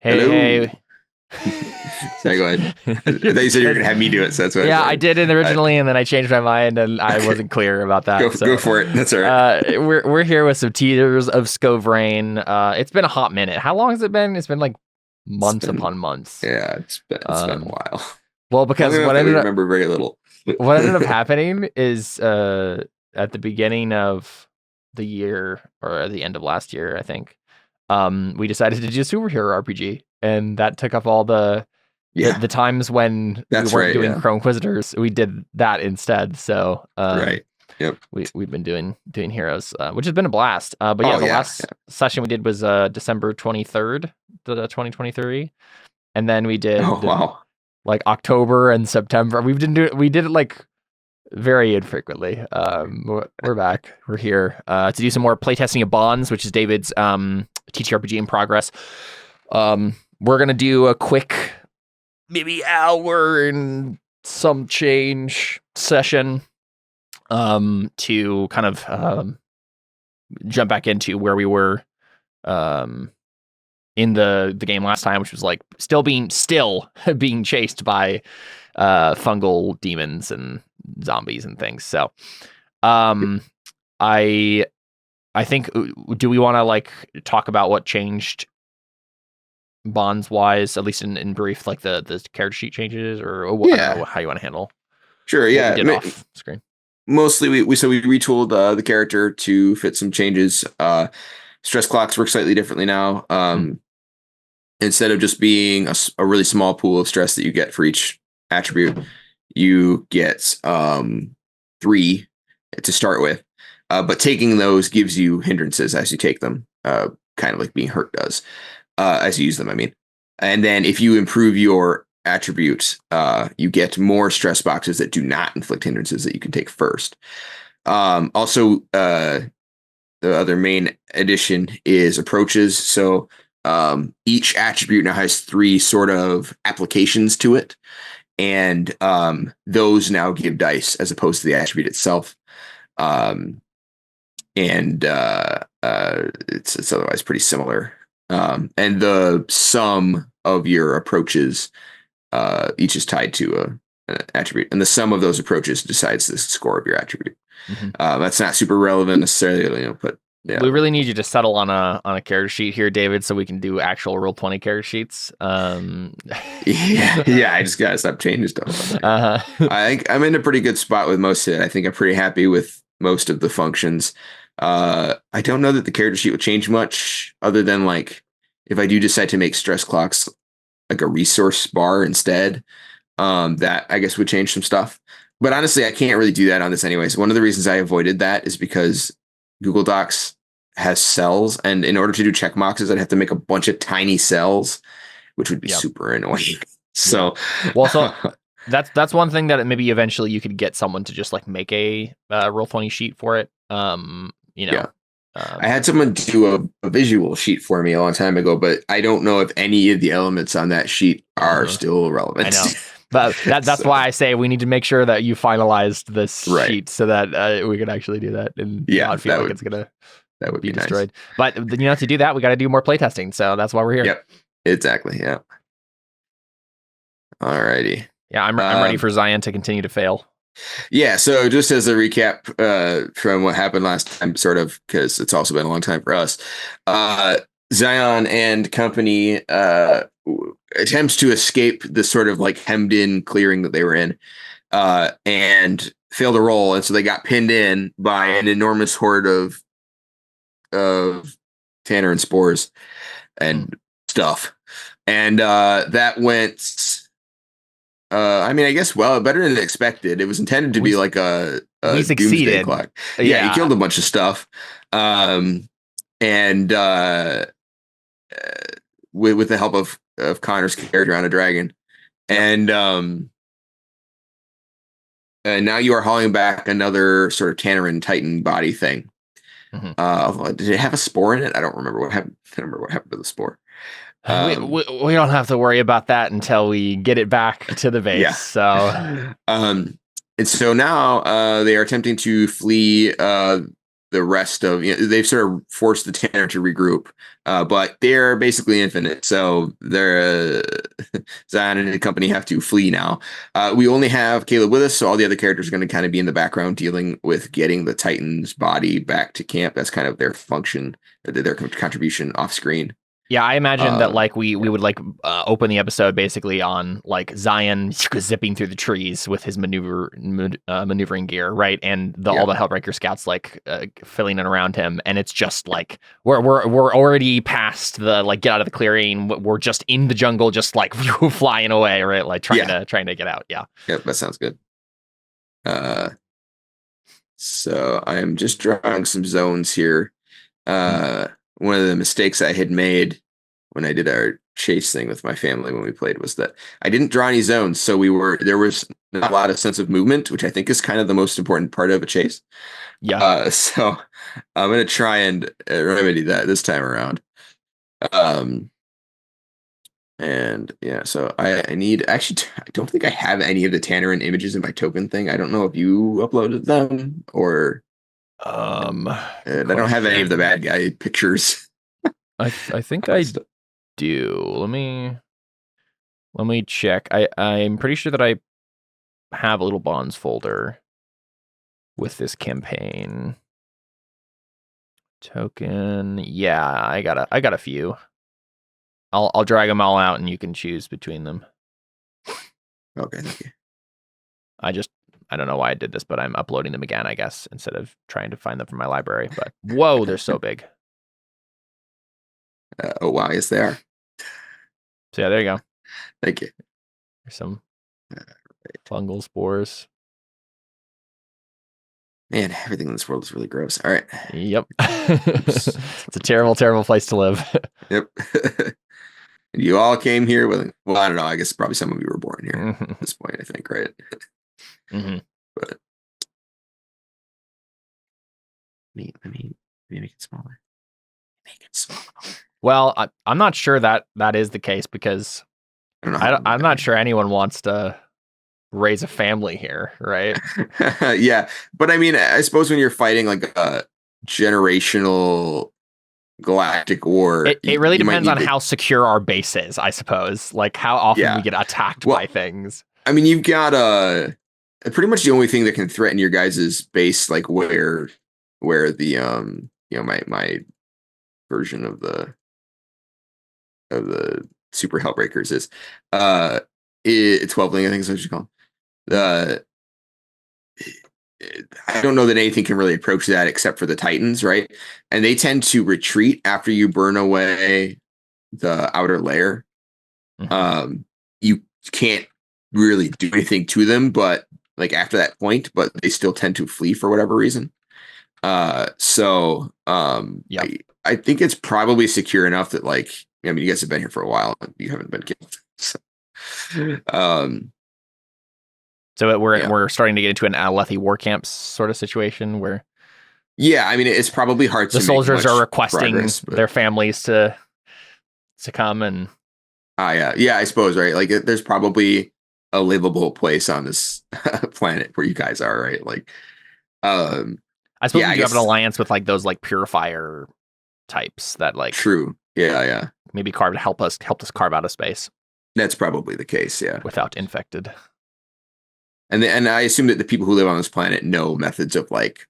Hello. Hey. Sorry, go ahead. I thought you said you were going to have me do it, so that's what Yeah, I did it originally, and then I changed my mind, and I wasn't clear about that. Go for it. That's all right. We're here with some teasers of Skovrane. It's been a hot minute. How long has it been? It's been like months upon months. Yeah, it's been a while. Well, because what ended remember very little. What ended up happening is at the beginning of the year, or at the end of last year, I think, we decided to do superhero RPG, and that took up all the times when we weren't doing Chrome Inquisitors. We did that instead. So right. Yep. We've been doing heroes, which has been a blast. But the last session we did was December 23rd, 2023, and then we did like October and September. We did it like very infrequently. We're back. We're here to do some more playtesting of Bonds, which is David's TTRPG in progress. We're gonna do a quick, maybe hour and some change session, to kind of jump back into where we were in the game last time, which was like still being chased by fungal demons and zombies and things. So I think, do we want to like talk about what changed Bonds wise, at least in brief, like the character sheet changes, or what, I don't know how you want to handle? Sure. Yeah. Off screen. Mostly we retooled the character to fit some changes. Stress clocks work slightly differently now. Instead of just being a really small pool of stress that you get for each attribute, you get 3 to start with. But taking those gives you hindrances as you take them, kind of like being hurt does, as you use them, I mean. And then if you improve your attribute, you get more stress boxes that do not inflict hindrances that you can take first. Also, the other main addition is approaches. So each attribute now has 3 sort of applications to it, and those now give dice as opposed to the attribute itself. And it's otherwise pretty similar. And the sum of your approaches each is tied to an attribute, and the sum of those approaches decides the score of your attribute. That's not super relevant necessarily, but yeah. We really need you to settle on a character sheet here, David, so we can do actual Roll20 character sheets. I just gotta stop changing stuff. I think I'm in a pretty good spot with most of it. I think I'm pretty happy with most of the functions. I don't know that the character sheet would change much, other than like if I do decide to make stress clocks like a resource bar instead, that I guess would change some stuff. But honestly, I can't really do that on this anyways. One of the reasons I avoided that is because Google Docs has cells, and in order to do check boxes, I'd have to make a bunch of tiny cells, which would be super annoying. So, that's one thing that maybe eventually you could get someone to just like make a Roll20 sheet for it. I had someone do a visual sheet for me a long time ago, but I don't know if any of the elements on that sheet are still relevant. I know. But that's why I say we need to make sure that you finalized this sheet so that we can actually do that and not feel like it's gonna be destroyed. Nice. But to do that, we got to do more playtesting. So that's why we're here. Yep, exactly. Yeah. Alrighty. Yeah, I'm ready for Zion to continue to fail. Yeah. So just as a recap from what happened last time, sort of, because it's also been a long time for us. Zion and company attempts to escape the sort of like hemmed in clearing that they were in, and failed to roll, and so they got pinned in by an enormous horde of Tanner and Spores and stuff, and that went. I mean, I guess better than expected. It was intended to be like a we succeeded. Clock. Yeah, he killed a bunch of stuff, and with the help of Connor's character on a dragon, and now you are hauling back another sort of Tannerin Titan body thing. Did it have a spore in it? I don't remember what happened. I don't remember what happened to the spore. We don't have to worry about that until we get it back to the base. Yeah. So, and so now they are attempting to flee the the rest of, they've sort of forced the Tanner to regroup, but they're basically infinite. So they're Zion and company have to flee now. We only have Caleb with us, so all the other characters are going to kind of be in the background dealing with getting the Titan's body back to camp. That's kind of their function, their contribution off screen. Yeah, I imagine that like we would like open the episode basically on like Zion zipping through the trees with his maneuvering gear, right? And all the Hellbreaker scouts like filling in around him, and it's just like we're already past the like get out of the clearing. We're just in the jungle, just like flying away, right? Like trying to get out. Yeah. Yep, that sounds good. So I am just drawing some zones here. One of the mistakes I had made when I did our chase thing with my family when we played was that I didn't draw any zones. So there was not a lot of sense of movement, which I think is kind of the most important part of a chase. Yeah. So I'm going to try and remedy that this time around. And yeah, so I need, actually, I don't think I have any of the Tannerin images in my token thing. I don't know if you uploaded them or... I don't have any of the bad guy pictures. I think I do. Let me check. I'm pretty sure that I have a little bonds folder with this campaign token. Yeah, I got a few. I'll drag them all out and you can choose between them. Okay, thank you. I don't know why I did this, but I'm uploading them again, I guess, instead of trying to find them from my library. But whoa, they're so big. Oh, wow, yes, they are. So yeah, there you go. Thank you. There's some fungal spores. Man, everything in this world is really gross. All right. Yep. It's a terrible, terrible place to live. Yep. And you all came here with, well, I don't know. I guess probably some of you were born here at this point, I think, right? But let me make it smaller. Make it smaller. Well, I'm not sure that is the case because I'm not sure anyone wants to raise a family here, right? Yeah, but I mean, I suppose when you're fighting like a generational galactic war, it really depends on how secure our base is, I suppose. Like how often we get attacked by things. I mean, you've got pretty much the only thing that can threaten your guys' base, like where the my version of the super Hellbreakers is 12-ling, I think is what you call them. I don't know that anything can really approach that except for the Titans, right? And they tend to retreat after you burn away the outer layer. You can't really do anything to them, but like after that point, but they still tend to flee for whatever reason. I think it's probably secure enough that, like, I mean, you guys have been here for a while and you haven't been killed. So we're starting to get into an Alethi war camp sort of situation where I mean, it's probably hard the to soldiers are requesting their families to come and I suppose, right? Like there's probably a livable place on this planet where you guys are, right? Like I suppose you have an alliance with like those like purifier types that like true. Yeah. Maybe help us carve out a space. That's probably the case, yeah. Without infected. And I assume that the people who live on this planet know methods of like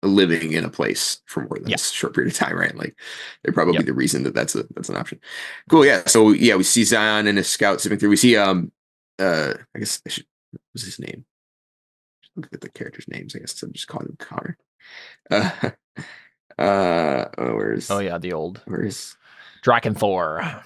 living in a place for more than a short period of time, right? Like they're probably the reason that's an option. Cool, yeah. So yeah, we see Zion and his scout zipping through. We see I guess I should, what's his name? Look at the characters' names. I guess I'm just calling him Connor. Where's Drakenthor?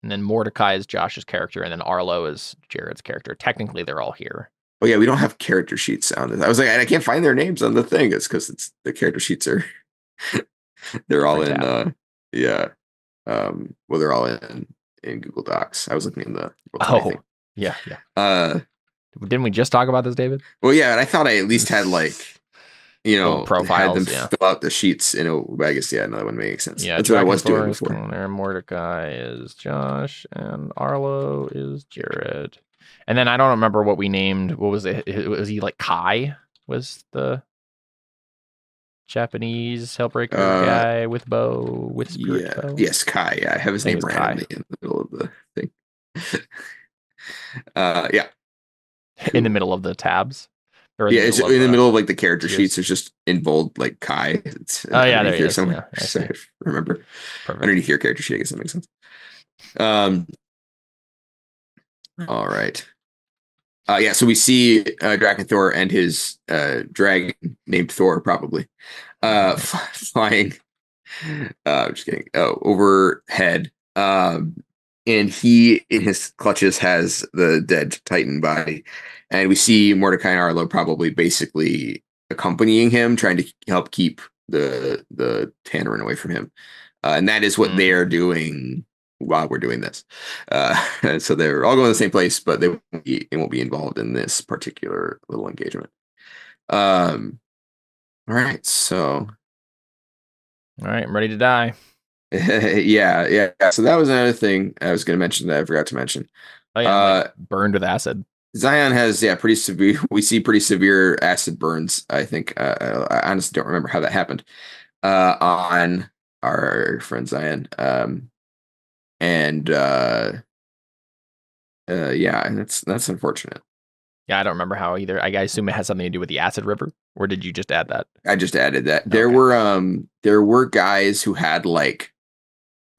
And then Mordecai is Josh's character, and then Arlo is Jared's character. Technically, they're all here. Oh yeah, we don't have character sheets on it. I was like, I can't find their names on the thing. It's because the character sheets are they're all in well, they're all in Google Docs. I was looking in the yeah. Didn't we just talk about this, David? Well, yeah, and I thought I at least had like profiles, had them fill out the sheets in a. I guess no, that wouldn't make sense. Yeah, that's what I was doing before. Mordecai is Josh, and Arlo is Jared. And then I don't remember what we named. What was it? Was he like Kai? Was the Japanese Hellbreaker guy with bow, with spirit bow? Yes, Kai. Yeah, I have his name randomly in the middle of the thing. Yeah. Cool. In the middle of the tabs. It's in the middle of like the character sheets. It's just in bold, like Kai. It's there he is. Somewhere. Yeah, so I remember. Perfect. Underneath your character sheet, I guess that makes sense. All right. Yeah, so we see Drakenthor and his dragon named Thor, probably, flying. I'm just kidding. Overhead. And he, in his clutches, has the dead Titan body. And we see Mordecai and Arlo probably basically accompanying him, trying to help keep the Tannerin away from him. And that is what they are doing while we're doing this. So they're all going to the same place, but they won't be involved in this particular little engagement. All right, so. All right, I'm ready to die. Yeah. So that was another thing I was going to mention that I forgot to mention. Oh yeah, burned with acid. Zion has pretty severe. We see pretty severe acid burns. I think I honestly don't remember how that happened on our friend Zion. And that's unfortunate. Yeah, I don't remember how either. I assume it has something to do with the acid river, or did you just add that? I just added that. There were guys who had like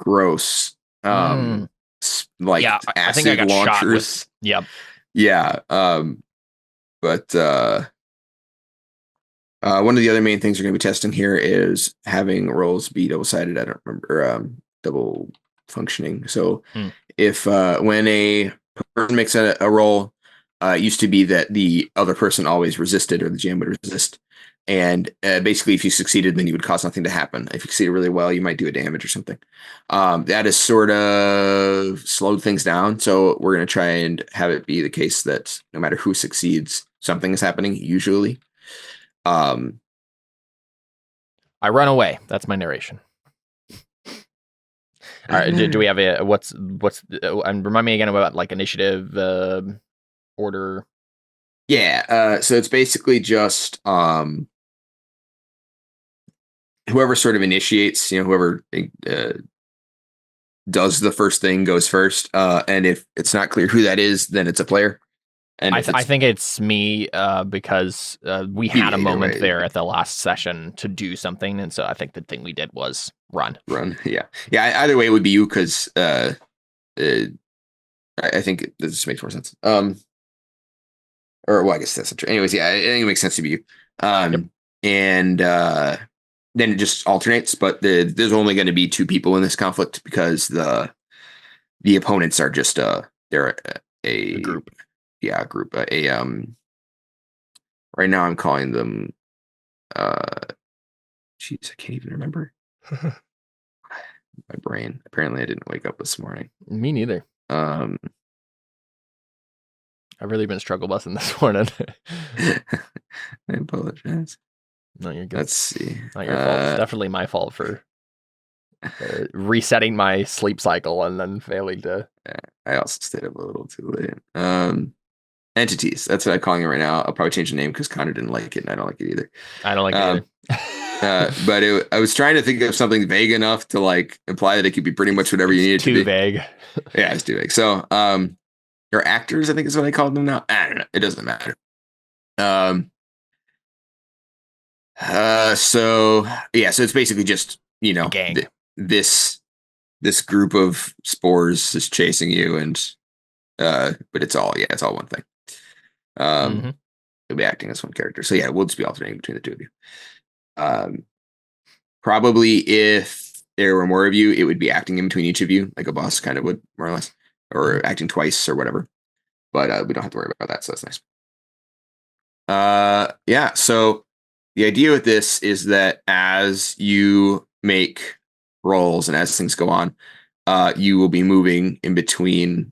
gross acid I think I got launchers. Shot with, yep. Yeah. But one of the other main things we're going to be testing here is having rolls be double-sided. I don't remember double functioning. So if when a person makes a roll, it used to be that the other person always resisted, or the jam would resist. And basically, if you succeeded, then you would cause nothing to happen. If you succeeded really well, you might do a damage or something. That has sort of slowed things down. So we're going to try and have it be the case that no matter who succeeds, something is happening, usually. I run away. That's my narration. All right. Do we have what's and remind me again about like initiative order? Yeah. So it's basically just whoever sort of initiates, whoever does the first thing goes first. And if it's not clear who that is, then it's a player. And I think it's me because we had a moment there at the last session to do something. And so I think the thing we did was run. Yeah. Either way, it would be you because I think this makes more sense. I guess that's not true. Anyways, yeah, I think it makes sense to be you. And then it just alternates, but there's only going to be two people in this conflict because the opponents are just they're a group. Yeah, a group. Right now I'm calling them jeez, I can't even remember. My brain. Apparently I didn't wake up this morning. Me neither. I've really been struggle busing this morning. I apologize. No, you're good. Let's see. Not your fault. It's definitely my fault for resetting my sleep cycle and then failing to. I also stayed up a little too late. Entities. That's what I'm calling it right now. I'll probably change the name because Connor didn't like it, and I don't like it either. I don't like it either. But I was trying to think of something vague enough to like imply that it could be pretty much whatever you need it to be. Too vague. Yeah, it's too vague. So, your actors, I think is what I called them now. I don't know. It doesn't matter. So it's basically just gang. This group of spores is chasing you, and but it's all one thing. You'll be acting as one character. So yeah, we'll just be alternating between the two of you. Probably if there were more of you, it would be acting in between each of you, like a boss kind of would, more or less, or acting twice or whatever. But we don't have to worry about that, so that's nice. So the idea with this is that as you make rolls and as things go on, you will be moving in between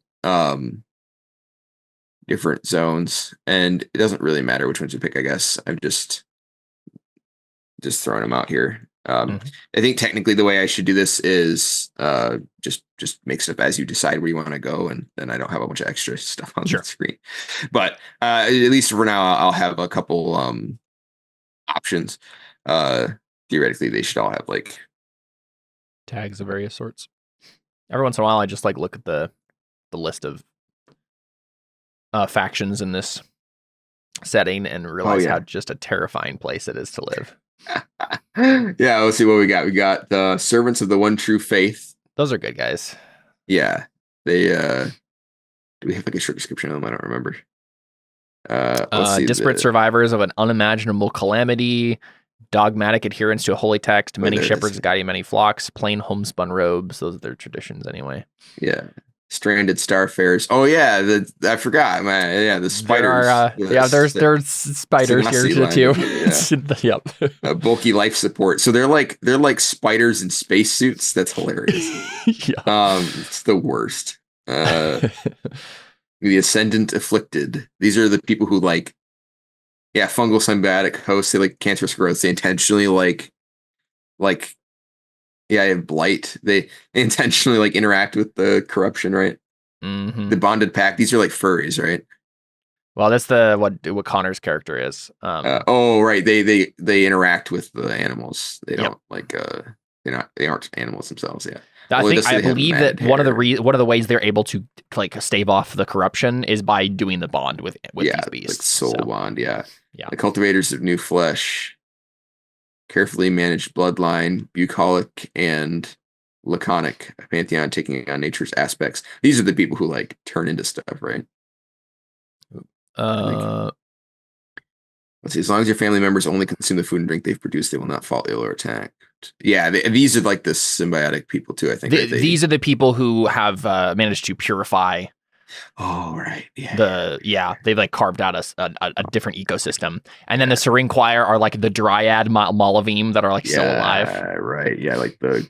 different zones, and it doesn't really matter which ones you pick, I guess. I'm just throwing them out here. I think technically the way I should do this is just mix it up as you decide where you want to go, and then I don't have a bunch of extra stuff on the screen. But at least for now, I'll have a couple options. Theoretically, they should all have like tags of various sorts. Every once in a while, I just like look at the list of factions in this setting and realize how just a terrifying place it is to live. Yeah, let's see what we got. We got the Servants of the One True Faith. Those are good guys. Yeah. They do we have like a short description of them? I don't remember. Let's see, disparate survivors of an unimaginable calamity, dogmatic adherence to a holy text, many shepherds guiding many flocks, plain homespun robes. Those are their traditions anyway. Yeah. Stranded starfarers. Oh yeah, I forgot, man. Yeah, the spiders. There's spiders here too. Yeah. Yep. Bulky life support. So they're like spiders in spacesuits. That's hilarious. It's the worst. The Ascendant Afflicted. These are the people who like, fungal symbiotic hosts. They like cancerous growth. They intentionally I have blight. They intentionally like interact with the corruption, right? Mm-hmm. The bonded pack. These are like furries, right? Well, that's what Connor's character is. Right. They interact with the animals. They don't they aren't animals themselves. Yeah. I believe that one of the ways they're able to like stave off the corruption is by doing the bond with these beasts. Like soul bond. Yeah. The cultivators of new flesh. Carefully managed bloodline, bucolic and laconic pantheon taking on nature's aspects. These are the people who like turn into stuff, right? Let's see. As long as your family members only consume the food and drink they've produced, they will not fall ill or attacked. Yeah, these are like the symbiotic people too. I think these are the people who have managed to purify. Oh right, yeah. They've like carved out a different ecosystem, and then the Syrinquire are like the dryad Malavim that are like still alive. Right, yeah, like the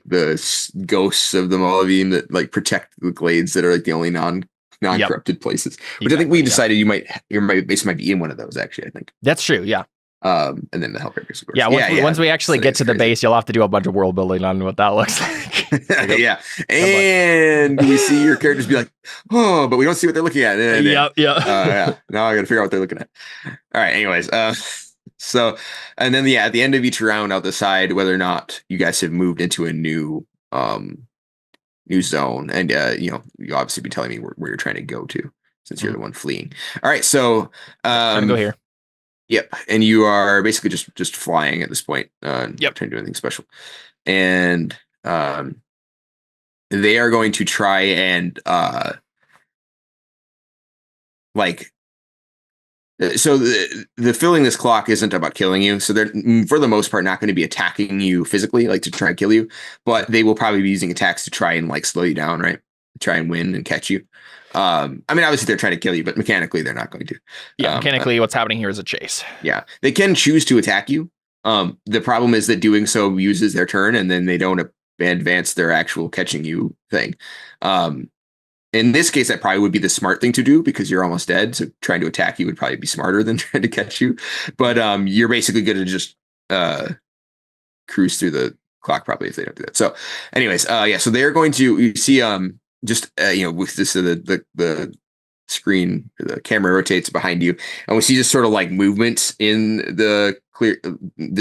ghosts of the Malavim that like protect the glades that are like the only non-corrupted places. Which I think we decided your base might be in one of those. Actually, I think that's true. Yeah. And then the Hellbreakers, of course. Yeah, once we actually get to the base, you'll have to do a bunch of world building on what that looks like. Yeah. And we see your characters be like, oh, but we don't see what they're looking at. Yeah. Now I got to figure out what they're looking at. All right. Anyways, so, and then, at the end of each round, I'll decide whether or not you guys have moved into a new zone. And, you'll obviously be telling me where you're trying to go to since you're the one fleeing. All right. So, I'm going to go here. Yep, and you are basically just flying at this point. Not trying to do anything special, and they are going to try and so the filling this clock isn't about killing you. So they're for the most part not going to be attacking you physically, like to try and kill you, but they will probably be using attacks to try and like slow you down, right? Try and win and catch you. I mean, obviously they're trying to kill you, but mechanically they're not going to. Yeah, mechanically what's happening here is a chase. Yeah, they can choose to attack you. The problem is that doing so uses their turn, and then they don't advance their actual catching you thing. In this case, that probably would be the smart thing to do because you're almost dead. So trying to attack you would probably be smarter than trying to catch you. But you're basically going to just cruise through the clock probably if they don't do that. So, anyways, so they're going to you see with this the screen, the camera rotates behind you, and we see just sort of like movement in the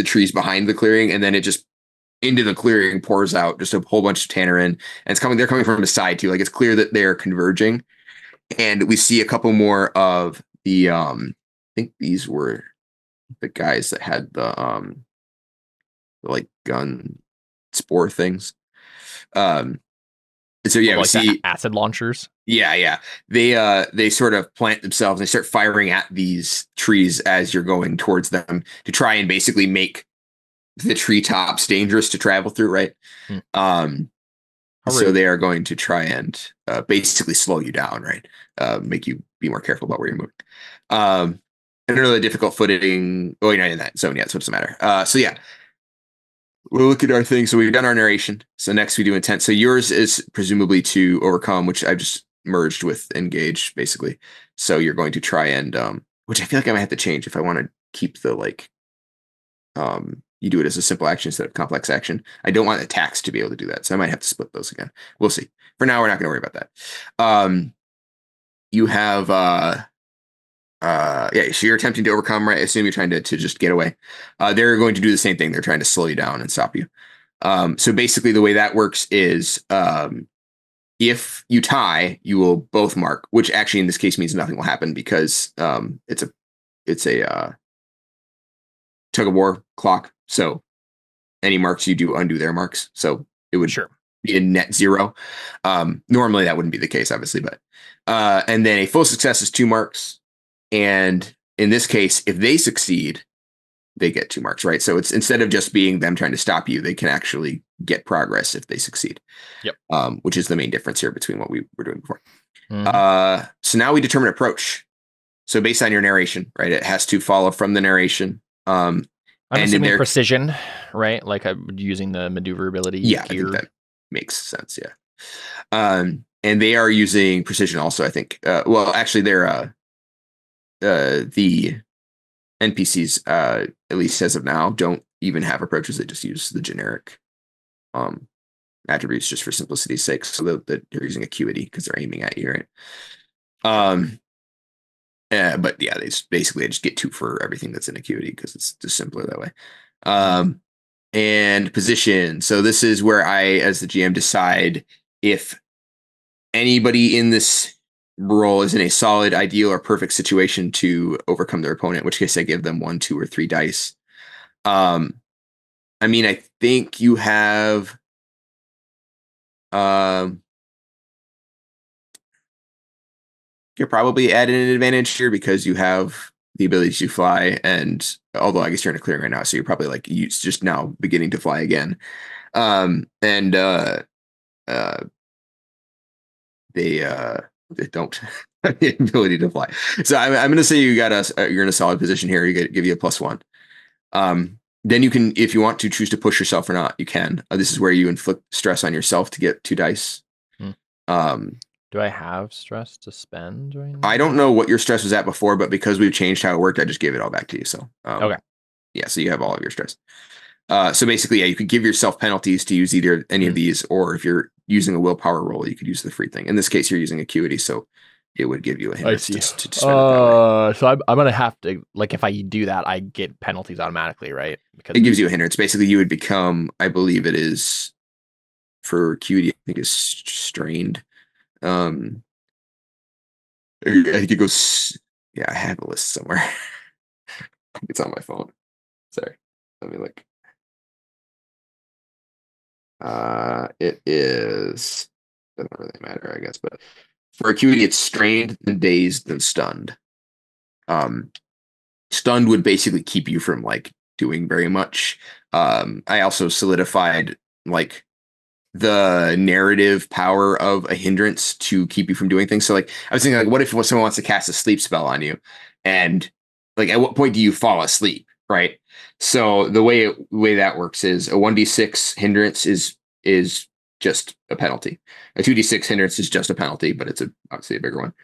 trees behind the clearing, and then it just into the clearing pours out just a whole bunch of tannerin, and they're coming from the side too. Like it's clear that they're converging, and we see a couple more of the I think these were the guys that had the like gun spore things. So we see acid launchers. Yeah. They sort of plant themselves and they start firing at these trees as you're going towards them to try and basically make the treetops dangerous to travel through, right? So they are going to try and basically slow you down, right? Make you be more careful about where you're moving. And really difficult footing. Oh, you're not in that zone yet, so it doesn't matter. We'll look at our thing. So we've done our narration. So next we do intent. So yours is presumably to overcome, which I've just merged with engage, basically. So you're going to try and, which I feel like I might have to change if I want to keep the you do it as a simple action instead of complex action. I don't want attacks to be able to do that, so I might have to split those again. We'll see. For now, we're not going to worry about that. You have so you're attempting to overcome, right? I assume you're trying to just get away. They're going to do the same thing. They're trying to slow you down and stop you. So basically, the way that works is if you tie, you will both mark, which actually in this case means nothing will happen because it's a tug of war clock. So any marks you do undo their marks. So it would be a net 0. Normally that wouldn't be the case, obviously, but and then a full success is 2 marks. And in this case, if they succeed, they get 2 marks, right? So it's instead of just being them trying to stop you, they can actually get progress if they succeed. Yep. Which is the main difference here between what we were doing before. Mm-hmm. So now we determine approach. So based on your narration, right, it has to follow from the narration. I'm assuming precision, right? Like using the maneuverability. Yeah, gear. I think that makes sense. Yeah. And they are using precision also, I think. Well, actually, they're the NPCs, at least as of now, don't even have approaches. They just use the generic attributes just for simplicity's sake. So they're using acuity because they're aiming at you, right? But yeah, they basically just get 2 for everything that's in acuity because it's just simpler that way. And position. So this is where I, as the GM, decide if anybody in this role is in a solid, ideal, or perfect situation to overcome their opponent, in which case I give them 1, 2, or 3 dice. I mean, I think you have you're probably at an advantage here because you have the ability to fly, and although I guess you're in a clearing right now, so you're probably like just now beginning to fly again. They don't have the ability to fly. So I'm going to say you're in a solid position here. Give you a +1. Then you can, if you want to choose to push yourself or not, you can. This is where you inflict stress on yourself to get 2 dice. Do I have stress to spend right now? I don't know what your stress was at before, but because we've changed how it worked, I just gave it all back to you. So okay. Yeah, so you have all of your stress. So basically, yeah, you could give yourself penalties to use either any of these, or if you're using a willpower roll, you could use the free thing. In this case, you're using acuity, so it would give you a hindrance to spend it that way. So I'm going to have to, like, if I do that, I get penalties automatically, right? Because it gives you a hindrance. Basically, you would become, I believe it is, for acuity, I think is strained. I think it goes, yeah, I have a list somewhere. It's on my phone. Sorry. Let me look. It is, doesn't really matter, I guess, but for acuity, it's strained, then dazed, then stunned. Stunned would basically keep you from like doing very much. I also solidified like the narrative power of a hindrance to keep you from doing things. So like I was thinking, like, what if someone wants to cast a sleep spell on you, and like at what point do you fall asleep, right? So the way that works is a 1d6 hindrance is just a penalty. A 2d6 hindrance is just a penalty, but it's obviously a bigger one.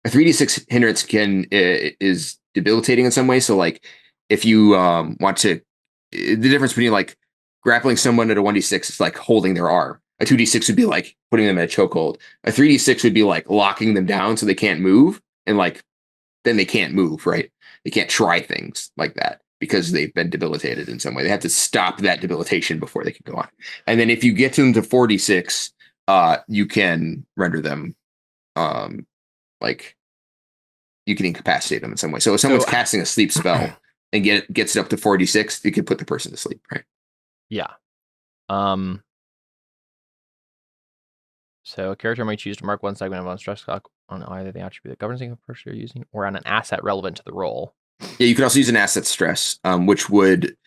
A 3d6 hindrance is debilitating in some way. So like if you want to, the difference between like grappling someone at a 1d6 is like holding their arm. A 2d6 would be like putting them in a chokehold. A 3d6 would be like locking them down so they can't move, and like then they can't move, right? They can't try things like that because they've been debilitated in some way. They have to stop that debilitation before they can go on. And then if you get them to 4d6, you can render them like you can incapacitate them in some way. So if someone's casting a sleep spell and gets it up to 4d6, you can put the person to sleep, right? Yeah. So a character might choose to mark one segment of on stress clock on either the attribute that governs the approach you're using or on an asset relevant to the role. Yeah, you could also use an asset stress, which would,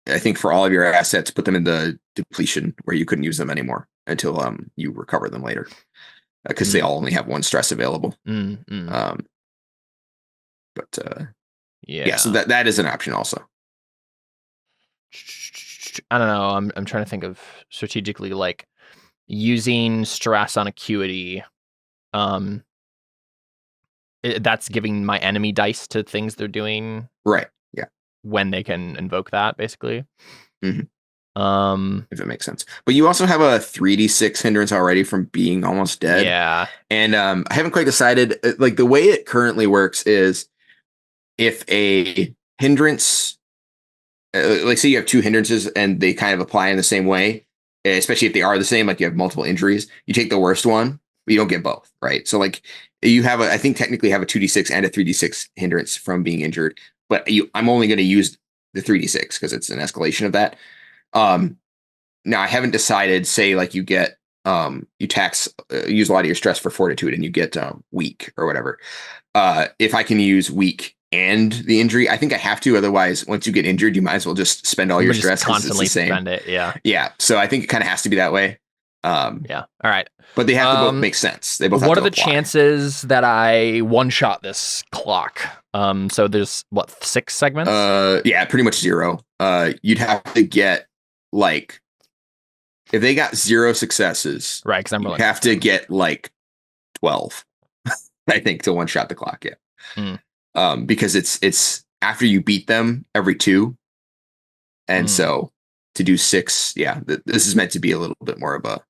I think, for all of your assets, put them in the depletion where you couldn't use them anymore until you recover them later, because they all only have 1 stress available. Yeah, so that is an option also. I don't know. I'm trying to think of strategically, like using stress on acuity. That's giving my enemy dice to things they're doing. Right. Yeah. When they can invoke that, basically. If it makes sense. But you also have a 3d6 hindrance already from being almost dead. Yeah. And I haven't quite decided. Like the way it currently works is if a hindrance, like say you have two hindrances and they kind of apply in the same way, especially if they are the same, like you have multiple injuries, you take the worst one, but you don't get both, right? So like you have I think technically have a 2d6 and a 3d6 hindrance from being injured, but I'm only going to use the 3d6 because it's an escalation of that. Now I haven't decided, say like you get, you use a lot of your stress for fortitude and you get weak or whatever. If I can use weak and the injury, I think I have to. Otherwise, once you get injured, you might as well just spend all your stress. Constantly spend it. Yeah. Yeah. So I think it kind of has to be that way. Yeah. All right. But they have to both make sense. They both have what to are the apply. chances that I one-shot this clock? So there's what, 6 segments? Yeah, pretty much 0. You'd have to get like, if they got 0 successes, right? Because I'm rolling. You have to get like 12, I think, to one-shot the clock. Yeah. Because it's after you beat them every 2, and so to do 6, yeah, this is meant to be a little bit more of a.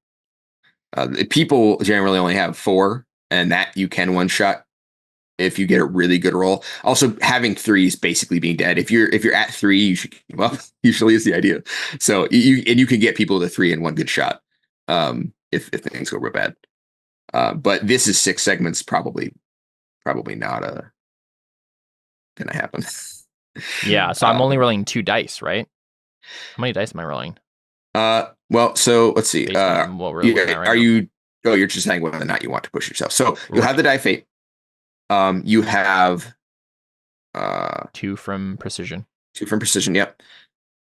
People generally only have 4, and that you can one-shot if you get a really good roll. Also, having 3 is basically being dead. If you're at 3, you should give up. Usually is the idea. So you can get people to 3 in one good shot. If things go real bad. But this is 6 segments, probably not gonna happen. Yeah, so I'm only rolling 2 dice, right? How many dice am I rolling? Well, so let's see. You're just saying whether or not you want to push yourself. So you'll have the die fate. You have 2 from precision. 2 from precision, yep.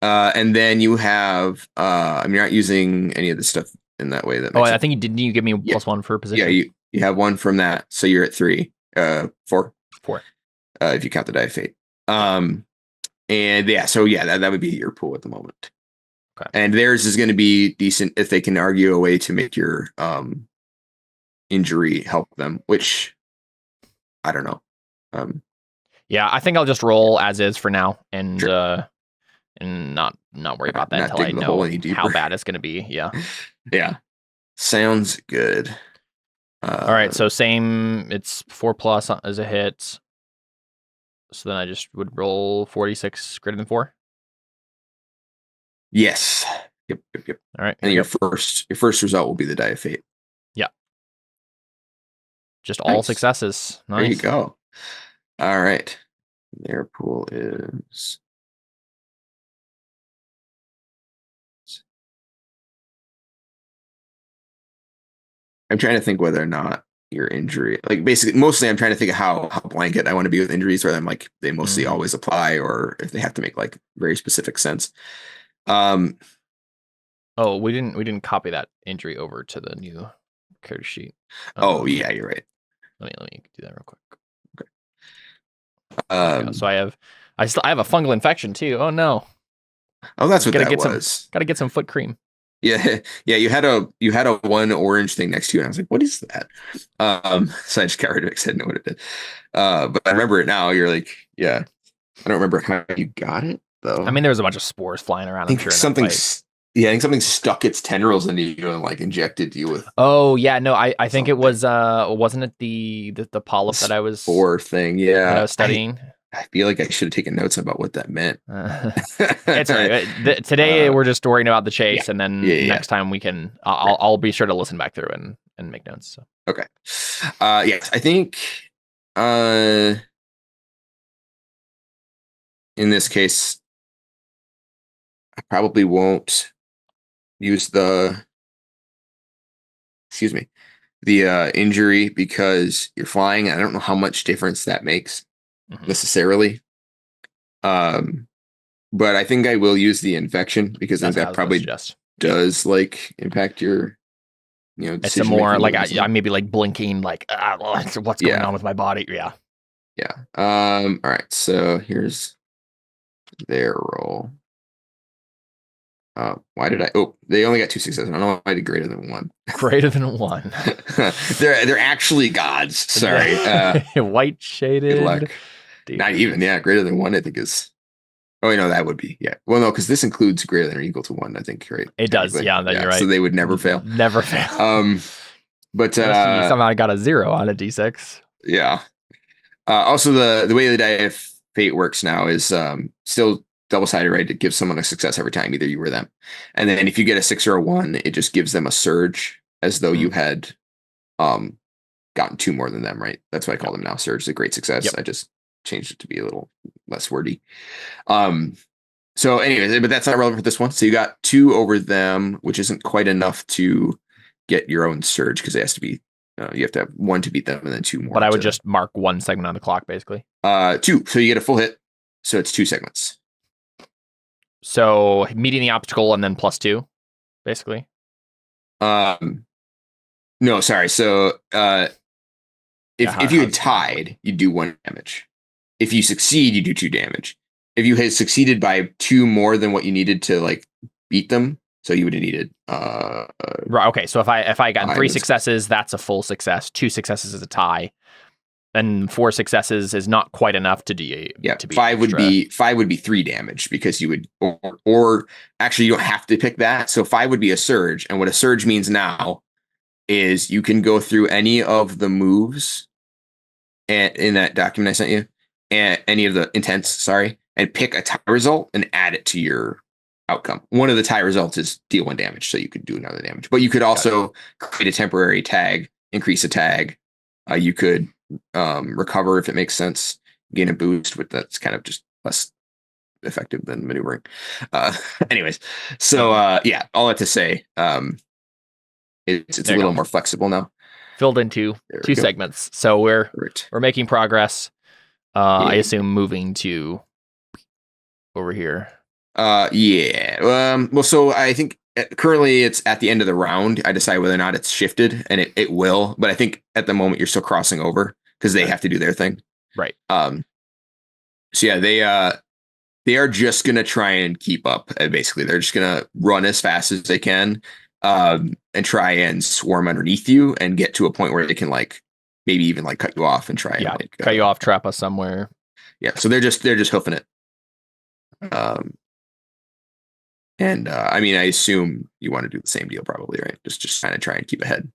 And then you have you're not using any of the stuff in that way. I think you give me +1 for position. Yeah, you have 1 from that, so you're at 3. 4. 4. If you count the die fate. And yeah, so yeah, that would be your pool at the moment. Okay. And theirs is going to be decent if they can argue a way to make your injury help them, which I don't know. Yeah, I think I'll just roll as is for now, and not worry about that until I know how bad it's going to be. Yeah. Yeah. Sounds good. All right, so same. It's 4+ as a hit. So then I just would roll 46 greater than 4. Yes. Yep. All right. And your first result will be the die of fate. Yeah. Just all successes. Nice. There you go. All right. Their pool is. I'm trying to think whether or not your injury, like basically, mostly I'm trying to think of how blanket I want to be with injuries, whether I'm like they mostly always apply or if they have to make like very specific sense. Oh, we didn't copy that injury over to the new character sheet. Oh yeah, you're right. Let me do that real quick. Okay. So I have a fungal infection too. Oh no. Oh, that's what that was. Gotta get some foot cream. Yeah. You had a 1 orange thing next to you, and I was like, "What is that?" So I just got rid of it because I didn't know what it did. But I remember it now. You're like, yeah. I don't remember how you got it though. I mean, there was a bunch of spores flying around. I think something stuck its tendrils into you and like injected you with. Oh yeah, no, I think it was wasn't it the polyp that I was spore thing? Yeah, that I was studying. I feel like I should have taken notes about what that meant. It's right. Today we're just worrying about the chase, and then next time we can. I'll be sure to listen back through and make notes. So. Okay. Yes, I think. In this case, I probably won't use the injury because you're flying. I don't know how much difference that makes necessarily. But I think I will use the infection because I think that probably does like impact your, it's a more like I maybe like blinking like what's going on with my body. Yeah. All right. So here's their roll. Why did they only got 2 successes. I don't know why I did greater than 1. Greater than 1. they're actually gods. Sorry. White shaded. Good luck. Not even. Yeah. Greater than 1, I think is Oh, no, that would be, yeah. Well, no, because this includes greater than or equal to 1, I think, right? It does, yeah, you're right. So they would never fail. Never fail. But somehow I got a 0 on a d6. Yeah. Also, the way the Die of Fate works now is still double-sided, right? It gives someone a success every time, either you or them. And then if you get a 6 or a 1, it just gives them a surge as though you had gotten 2 more than them, right? That's what I call them now. Surge is a great success. Yep. I just changed it to be a little less wordy. So anyways, but that's not relevant for this one. So you got 2 over them, which isn't quite enough to get your own surge, because it has to be, you have to have 1 to beat them and then 2 more. But I would just mark 1 segment on the clock, basically. 2. So you get a full hit. So it's 2 segments. So meeting the obstacle and then +2, basically. No, sorry. So if you had tied, you'd do 1 damage. If you succeed, you do 2 damage. If you had succeeded by 2 more than what you needed to like beat them, so you would have needed right. Okay. So if I got 3 successes, that's a full success. 2 successes is a tie, and 4 successes is not quite enough to be. Yeah, to be 5 would be 3 damage, because you would or actually you don't have to pick that. So 5 would be a surge, and what a surge means now is you can go through any of the moves and in that document I sent you, and any of the intents, sorry, and pick a tie result and add it to your outcome. One of the tie results is deal 1 damage, so you could do another damage. But you could also create a temporary tag, increase a tag. You could recover if it makes sense, gain a boost, but that's kind of just less effective than maneuvering. Anyways, so yeah, all that to say, it's a little more flexible now. Filled into 2 segments, so we're making progress. I assume moving to over here. Yeah. Well, so I think currently it's at the end of the round. I decide whether or not it's shifted, and it will. But I think at the moment you're still crossing over because they have to do their thing. Right. So yeah, they are just gonna try and keep up. Basically, they're just gonna run as fast as they can, and try and swarm underneath you and get to a point where they can like maybe even like cut you off and try and like cut you off, trap us somewhere. Yeah. So they're just hoofing it. And I mean, I assume you want to do the same deal, probably, right? Just kind of try and keep ahead.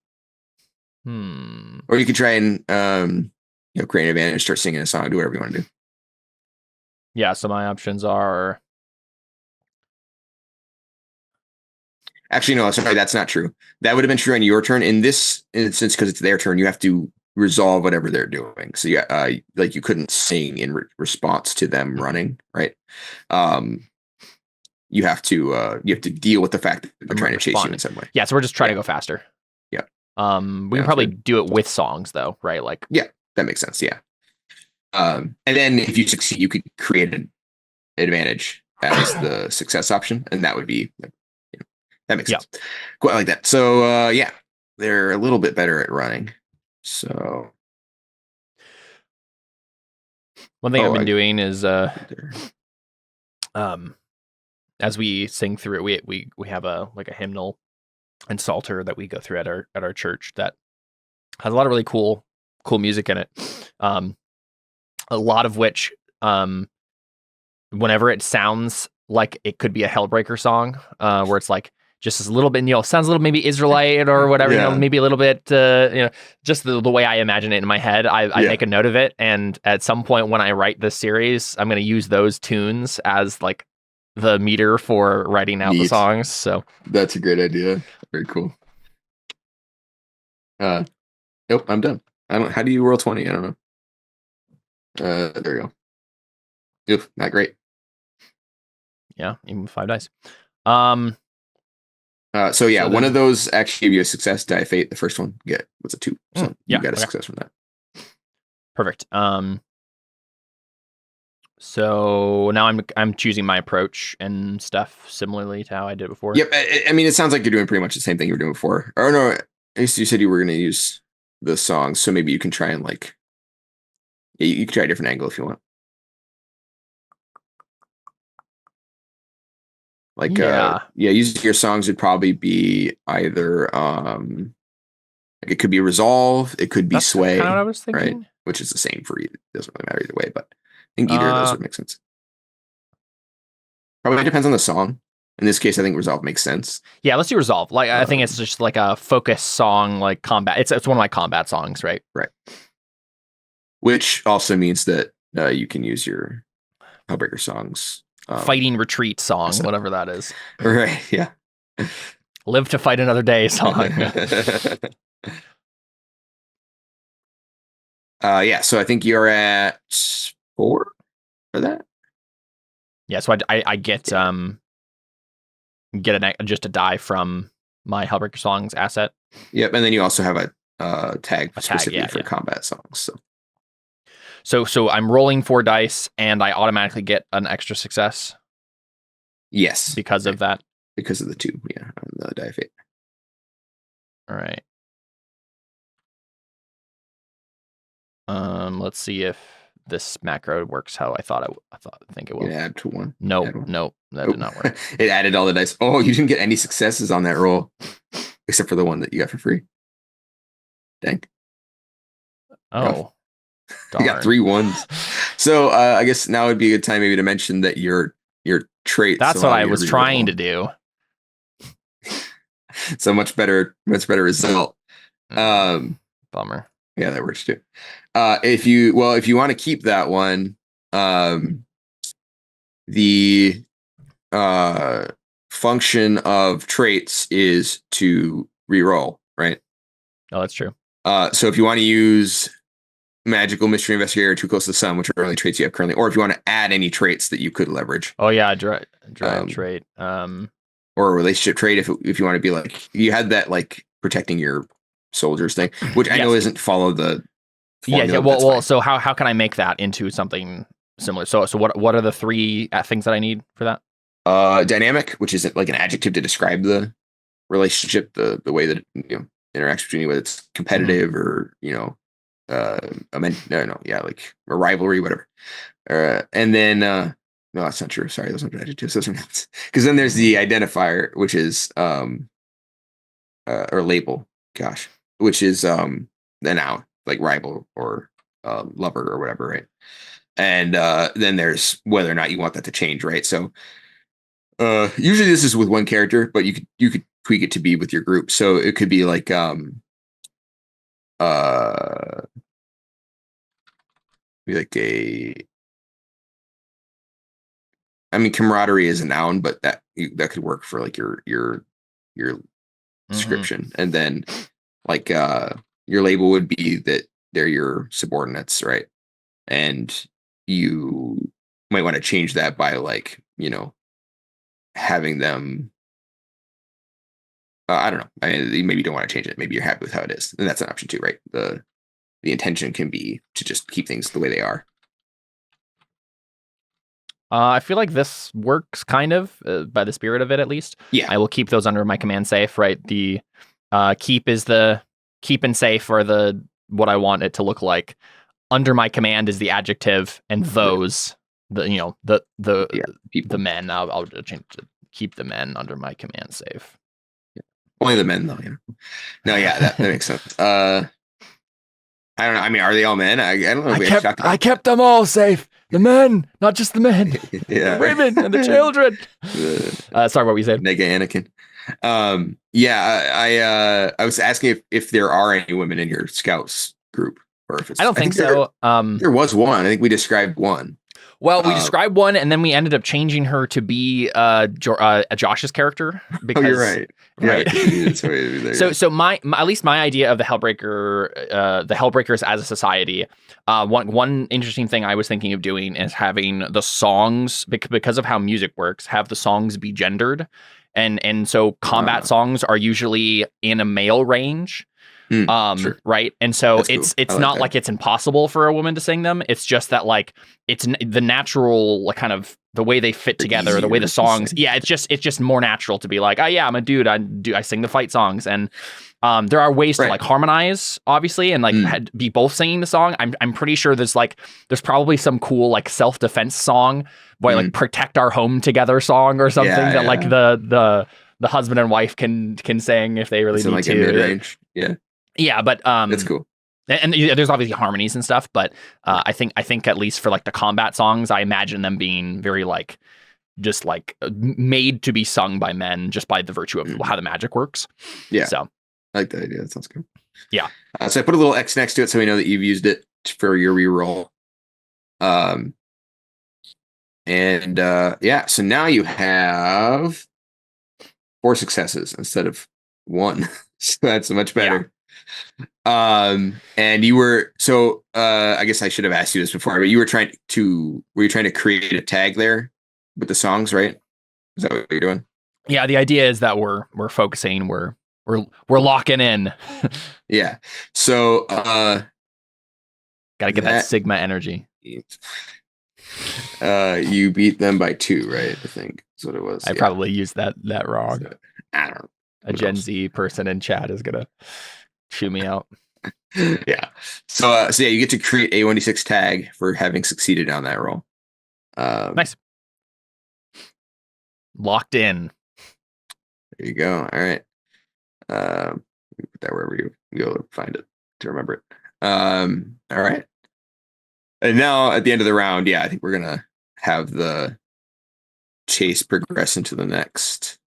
Or you could try and create an advantage, start singing a song, do whatever you want to do. Yeah. So my options are. Actually, no, sorry, that's not true. That would have been true on your turn. In this instance, because it's their turn, you have to resolve whatever they're doing. So yeah, like you couldn't sing in response to them running, right? You have to deal with the fact that they're trying to chase you in some way. Yeah, so we're just trying to go faster. Yeah. We can probably do it with songs though, right? Like yeah, that makes sense. Yeah. And then if you succeed, you could create an advantage as the success option, and that would be that makes sense. Quite like that. So yeah, they're a little bit better at running. So one thing I've been doing is as we sing through it, we have a hymnal and psalter that we go through at our church that has a lot of really cool music in it. A lot of which whenever it sounds like it could be a Hellbreaker song, where it's like just a little bit, sounds a little maybe Israelite or whatever, maybe a little bit, just the way I imagine it in my head, I make a note of it. And at some point when I write this series, I'm going to use those tunes as like the meter for writing out the songs. So that's a great idea. Very cool. Nope, I'm done. How do you roll 20? I don't know. There you go. Oof, not great. Yeah, even with 5 dice. So yeah, one of those actually give you a success. Die Fate, the first one, what's a 2? So you got a success from that. Perfect. So now I'm choosing my approach and stuff similarly to how I did before. Yep. I mean, it sounds like you're doing pretty much the same thing you were doing before. Or no, at least you said you were going to use the songs, so maybe you can try and like, you can try a different angle if you want. Like, using your songs would probably be either, like it could be Resolve, it could be Sway, kind of what I was thinking. Right? Which is the same for you. It doesn't really matter either way, but I think either of those would make sense. Probably depends on the song. In this case, I think resolve makes sense. Yeah, let's do resolve. Like I think it's just like a focus song, like combat. It's one of my combat songs, right? Right. Which also means that you can use your Hellbreaker songs. Fighting retreat song, whatever that is. Right. Yeah. Live to fight another day song. Yeah. So I think you're at 4 for that. Yeah. So I get just a die from my Hellbreaker songs asset. Yep. And then you also have a tag specifically for combat songs. So I'm rolling 4 dice and I automatically get an extra success. Yes. Because of that. Because of the 2, on the die fate. All right. Let's see if this macro works how I think it will. You add to 1. No, that did not work. It added all the dice. Oh, you didn't get any successes on that roll, except for the one that you got for free. Dang. Oh. You got 3 ones. So I guess now would be a good time maybe to mention that your traits. That's what I was trying to do. So much better result. Bummer. Yeah, that works too. If you want to keep that one, the function of traits is to reroll, right? Oh, that's true. So if you want to use Magical Mystery Investigator, Too Close to the Sun, which are the only traits you have currently, or if you want to add any traits that you could leverage. Oh yeah, drive trait. Or a relationship trait if you want to be like, you had that like protecting your soldiers thing, which I know isn't follow the formula. Well, so how can I make that into something similar? So what are the 3 things that I need for that? Dynamic, which is like an adjective to describe the relationship, the way that it interacts between you, whether it's competitive or like a rivalry, whatever. And then no, that's not true. Sorry, those aren't adjectives. Those are nouns. Because then there's the identifier, which is or label. Gosh, which is the noun, like rival or lover or whatever, right? And then there's whether or not you want that to change, right? So usually this is with one character, but you could tweak it to be with your group. So it could be like camaraderie is a noun, but that could work for like your description. And then like your label would be that they're your subordinates, right? And you might want to change that by like, having them I don't know. Maybe you don't want to change it. Maybe you're happy with how it is. And that's an option too, right? The intention can be to just keep things the way they are. I feel like this works kind of by the spirit of it, at least. Yeah. I will keep those under my command safe, right? The keep is the keep and safe are the what I want it to look like. Under my command is the adjective, and those the men. I'll change to keep the men under my command safe. Yeah. Only the men though. No, yeah, that makes sense. I don't know. I mean, are they all men? I don't know. I kept them all safe. The men, not just the men. Yeah. The women and the children. Sorry, what we said. Nega Anakin. I was asking if there are any women in your scouts group, or if it's. I don't think so. There was one. I think we described one. Well, we described one, and then we ended up changing her to be Josh's character. Because, you're right. Right. Yeah, so my at least my idea of the Hellbreakers as a society. One interesting thing I was thinking of doing is having the songs, because of how music works, have the songs be gendered, and so combat songs are usually in a male range. Sure. Right. And so it's not like it's impossible for a woman to sing them. It's just that like it's the natural like kind of the way they fit together, the way the songs. Yeah, it's just more natural to be like, oh yeah, I'm a dude. I sing the fight songs, and there are ways to like harmonize, obviously, and like be both singing the song. I'm pretty sure there's probably some cool like self-defense song, like protect our home together song or something that like the husband and wife can sing if they really need like to. Mid-range. Yeah, but that's cool. And there's obviously harmonies and stuff, but I think at least for like the combat songs, I imagine them being very like just like made to be sung by men just by the virtue of how the magic works. Yeah. So I like that idea. That sounds good. Yeah. So I put a little X next to it so we know that you've used it for your reroll. And so now you have 4 successes instead of 1. So that's much better. Yeah. And you were I guess I should have asked you this before, but you were trying to create a tag there with the songs, right? Is that what you're doing? Yeah, the idea is that we're focusing, we're locking in. Yeah. So gotta get that Sigma energy. You beat them by 2, right? I think that's what it was. I probably used that wrong. So, I don't know. A Gen Z person in chat is gonna chew me out. Yeah. So you get to create a 1d6 tag for having succeeded on that roll. Nice. Locked in. There you go. All right. Put that wherever you go find it to remember it. All right. And now at the end of the round, I think we're gonna have the chase progress into the next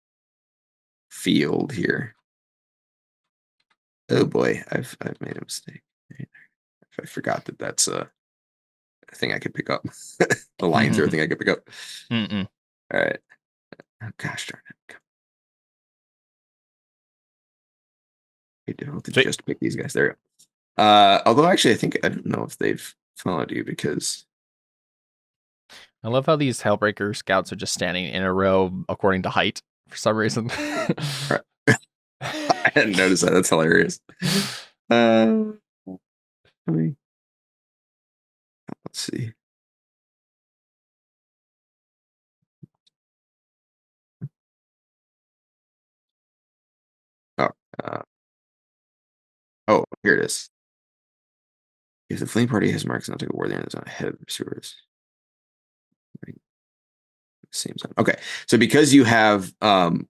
field here. Oh boy, I've made a mistake. I forgot that that's a thing I could pick up. The lines are a thing I could pick up. All right. Oh, gosh darn it. Just pick these guys. There. Although actually, I don't know if they've followed you because I love how these Hellbreaker scouts are just standing in a row according to height for some reason. I hadn't noticed that. That's hilarious. Let's see. Here it is. If the fleeing party has marks not to go where they're on ahead of the pursuers. Seems okay. So because you have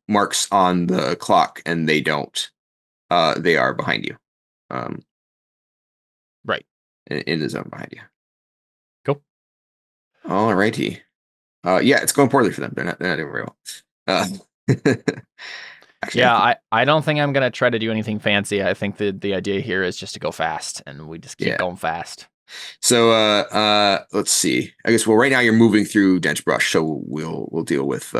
marks on the clock and they don't, they are behind you. Right. In the zone behind you. Cool. All righty. It's going poorly for them. They're not doing very well. Actually, I don't think I'm gonna try to do anything fancy. I think the idea here is just to go fast, and we just keep going fast. So let's see. I guess right now you're moving through dense brush, so we'll deal with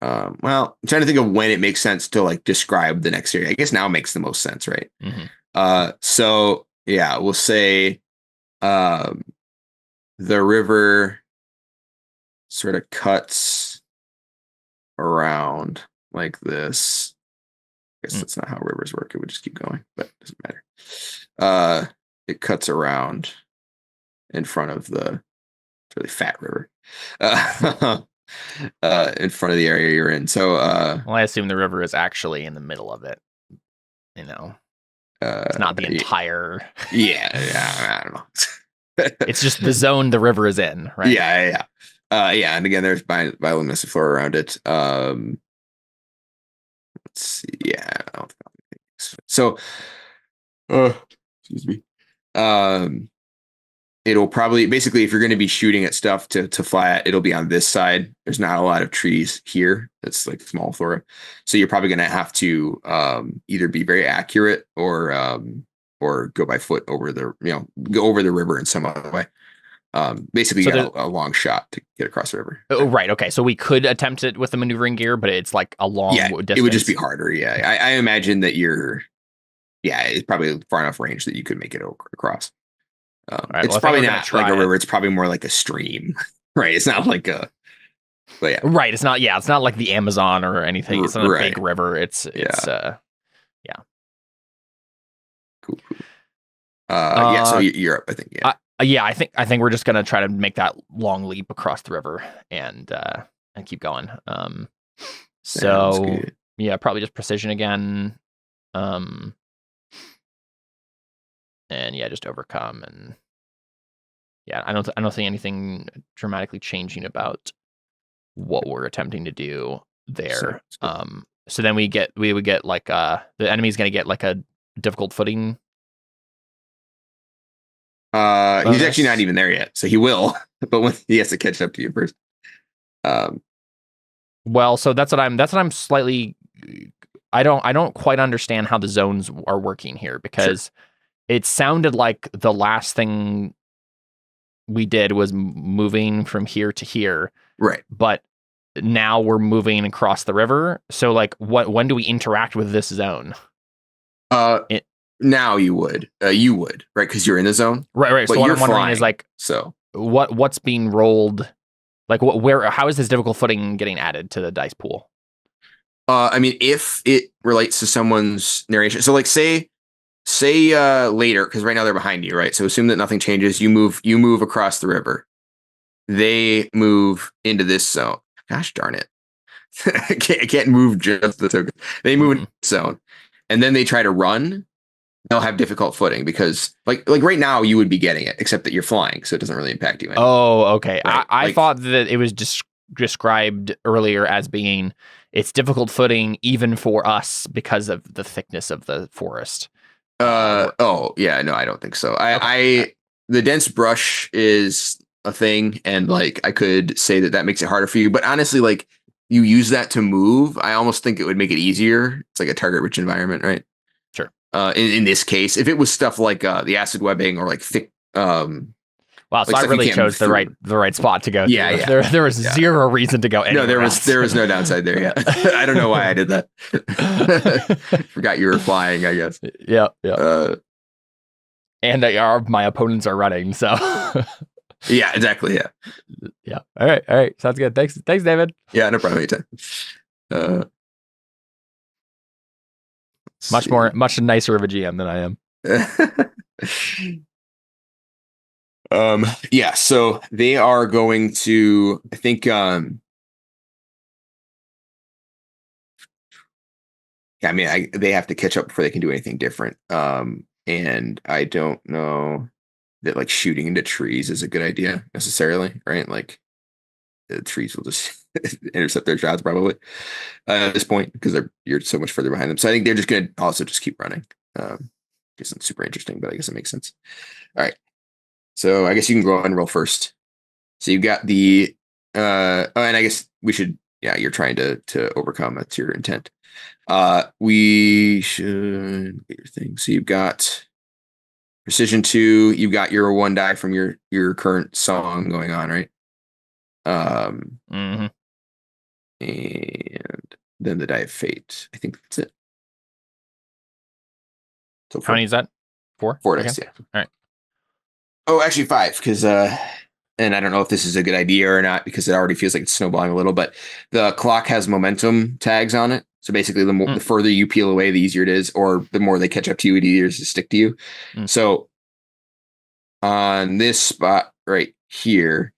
I'm trying to think of when it makes sense to like describe the next area. I guess now makes the most sense, right? So we'll say the river sort of cuts around like this. I guess that's not how rivers work. It would just keep going, but it doesn't matter. It cuts around in front of the really fat river, in front of the area you're in. So, I assume the river is actually in the middle of it. It's not the entire. I don't know. It's just the zone the river is in, right? Yeah. And again, there's bioluminescent flora around it. Let's see. Yeah. I don't think so. Excuse me. It'll probably basically, if you're going to be shooting at stuff to fly at, it'll be on this side. There's not a lot of trees here. It's like small flora, so you're probably going to have to either be very accurate or go by foot over go over the river in some other way. Basically, so you got a long shot to get across the river. Oh, right. Okay. So we could attempt it with the maneuvering gear, but it's like a long distance. It would just be harder. Yeah. I imagine that it's probably far enough range that you could make it across. It's probably not like a river. It's probably more like a stream, right? It's not like right. It's not. Yeah. It's not like the Amazon or anything. It's not a big river. It's Cool. So Europe, I think. I think we're just gonna try to make that long leap across the river and keep going. Probably just precision again. And just overcome, and I don't see anything dramatically changing about what we're attempting to do there. So then we would get like the enemy's gonna get like a difficult footing. He's actually not even there yet, so he will, but he has to catch up to you first. Well, so that's what I'm slightly. I don't quite understand how the zones are working here, because it sounded like the last thing we did was moving from here to here. Right. But now we're moving across the river. So like, when do we interact with this zone? Now you would, right? Because you're in the zone. Right. But so what you're I'm wondering flying, is like, so what's being rolled? Like how is this difficult footing getting added to the dice pool? I mean, if it relates to someone's narration, so like say later, because right now they're behind you, right? So assume that nothing changes. You move across the river. They move into this zone. Gosh darn it. I can't move just the token. They move in this zone. And then they try to run. They'll have difficult footing because like right now you would be getting it, except that you're flying, so it doesn't really impact you anymore. Oh, okay. Right? I thought that it was described earlier as being it's difficult footing even for us because of the thickness of the forest. Oh yeah, no, I don't think so. The dense brush is a thing, and like I could say that makes it harder for you, but honestly, like you use that to move, I almost think it would make it easier. It's like a target rich environment, right? Sure. In this case, if it was stuff like the acid webbing or like thick wow, so I really chose the right spot to go. Yeah. There was zero reason to go anywhere. No, there was no downside there. Yeah, I don't know why I did that. Forgot you were flying, I guess. Yeah. And my opponents are running, so. Yeah, exactly. Yeah. Yeah. All right. Sounds good. Thanks, David. Yeah, no problem. Anytime. Much nicer of a GM than I am. Yeah, so they are going to, I think, yeah, I mean, they have to catch up before they can do anything different. And I don't know that like shooting into trees is a good idea necessarily, right? Like the trees will just intercept their shots probably at this point because you're so much further behind them. So I think they're just going to also just keep running. Isn't super interesting, but I guess it makes sense. All right. So I guess you can go ahead and roll first. So you've got the and I guess we should, yeah, you're trying to overcome. That's your intent. We should get your thing. So you've got precision 2, you've got your 1 die from your current song going on, right? And then the die of fate. I think that's it. So how many is that? 4? 4 dice, yeah. All right. Oh, actually 5, because and I don't know if this is a good idea or not because it already feels like it's snowballing a little, but the clock has momentum tags on it. So basically the further you peel away, the easier it is, or the more they catch up to you, the easier it is to stick to you. So on this spot right here,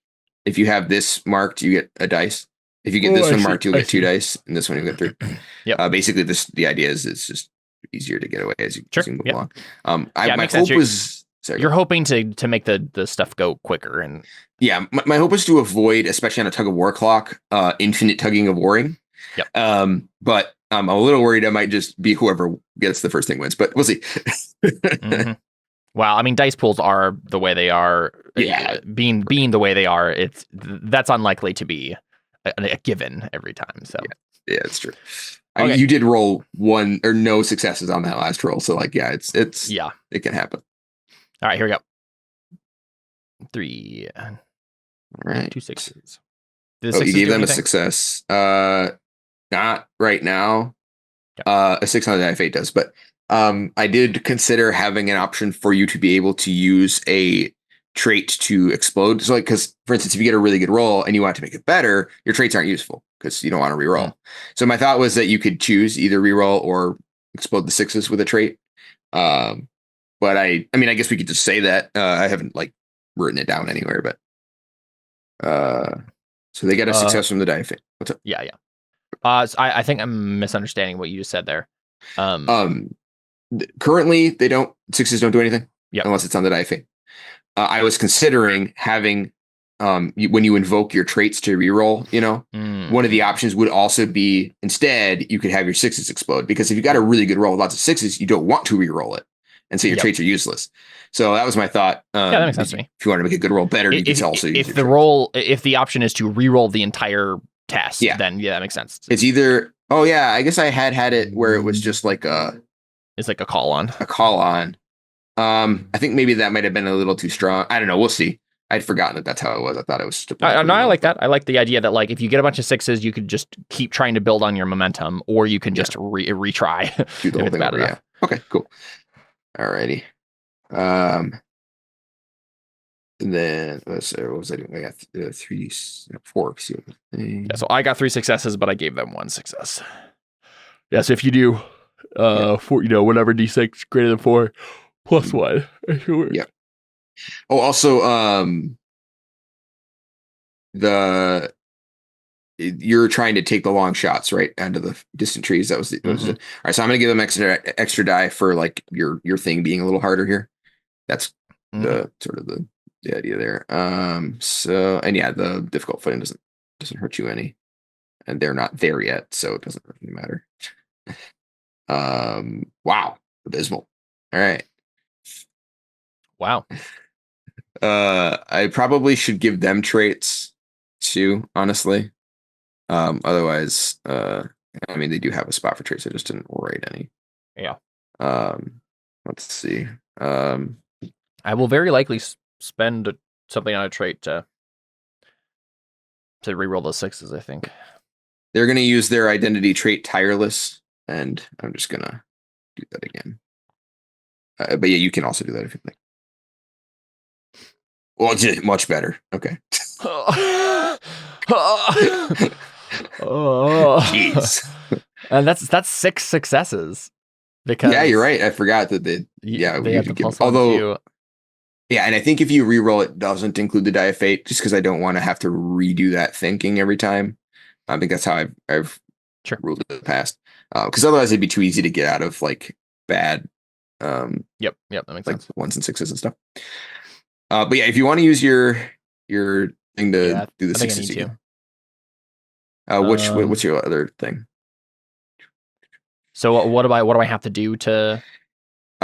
if you have this marked, you get a dice. If you get this one marked, you'll get 2 dice, and this one you'll get 3. Yeah. Basically, the idea is it's just easier to get away as you move along. My hope was you're hoping to make the stuff go quicker, and my hope was to avoid, especially on a tug of war clock, infinite tugging of warring. Yep. But I'm a little worried I might just be whoever gets the first thing wins, but we'll see. Well, I mean, dice pools are the way they are. Yeah, being the way they are, that's unlikely to be a given every time. So yeah, it's true. I mean, you did roll 1 or no successes on that last roll, so like, yeah, it's it can happen. All right, here we go. 3. All right, 2 6s. You gave them a success. Not right now. A 6 on the die of fate does, but I did consider having an option for you to be able to use a trait to explode. So like, because for instance, if you get a really good roll and you want to make it better, your traits aren't useful because you don't want to reroll. So my thought was that you could choose either reroll or explode the 6s with a trait. But I mean, I guess we could just say that. I haven't like written it down anywhere, but so they get a success from the die of fate. What's up? Yeah. So I think I'm misunderstanding what you just said there. Currently, 6s don't do anything unless it's on the die of fate. I was considering having when you invoke your traits to reroll, one of the options would also be instead you could have your 6s explode, because if you got a really good roll with lots of 6s, you don't want to reroll it, and so your traits are useless. So that was my thought. Yeah, that makes sense to me. If you want to make a good roll better, you can also use if the option is to re-roll the entire test, then that makes sense. It's either I guess I had it where it was just like it's like a call on. I think maybe that might have been a little too strong. I don't know. We'll see. I'd forgotten that's how it was. I thought it was. I like that. I like the idea that like if you get a bunch of 6s, you could just keep trying to build on your momentum, or you can just retry. Do the whole thing over, yeah. Okay, cool. Alrighty. And then what was I doing? I got 4. Yeah, so I got 3 successes, but I gave them 1 success. Yeah, so if you do 4, whatever d6 greater than 4 plus 1. Sure. Yeah. Oh, also, you're trying to take the long shots, right, into the distant trees. That was all right. So I'm gonna give them extra die for like your thing being a little harder here. That's the sort of the idea there. So the difficult footing doesn't hurt you any, and they're not there yet, so it doesn't really matter. Wow, abysmal. All right. Wow. I probably should give them traits too, honestly. Otherwise, I mean, they do have a spot for traits. I just didn't write any. Yeah. Let's see. I will very likely spend something on a trait to reroll those 6s, I think. They're going to use their identity trait tireless, and I'm just going to do that again. But yeah, you can also do that if you like. Well, it's much better. Okay. Jeez. And that's 6 successes. Because you're right. I forgot that they have the plus although and I think if you reroll it doesn't include the die of fate, just because I don't want to have to redo that thinking every time. I think that's how I've ruled it in the past. Because otherwise it'd be too easy to get out of like bad. Yep, that makes like sense. 1s and 6s and stuff. But yeah, if you want to use your thing to do the 6s, you can. What's your other thing? So what do I have to do to?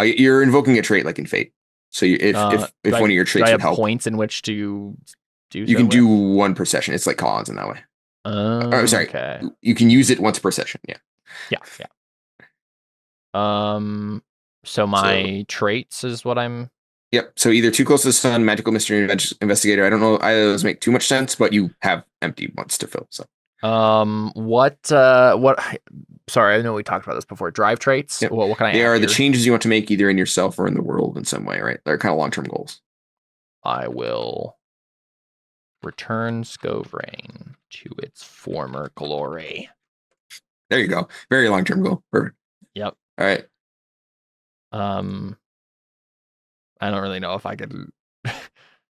You're invoking a trait like in Fate. So if one of your traits would help, points in which to do. You can do 1 per session. It's like call-ons in that way. Sorry. Okay. You can use it once per session. Yeah. So my traits is what I'm. Yep. So either Too Close to the Sun, Magical Mystery Investigator. I don't know. Either of those make too much sense, but you have empty ones to fill. So. What? Sorry, I know we talked about this before. Drive traits. Yep. What can I? They add are here? The changes you want to make either in yourself or in the world in some way, right? They're kind of long-term goals. I will return Skovrane to its former glory. There you go. Very long-term goal. Perfect. Yep. All right. I don't really know if I could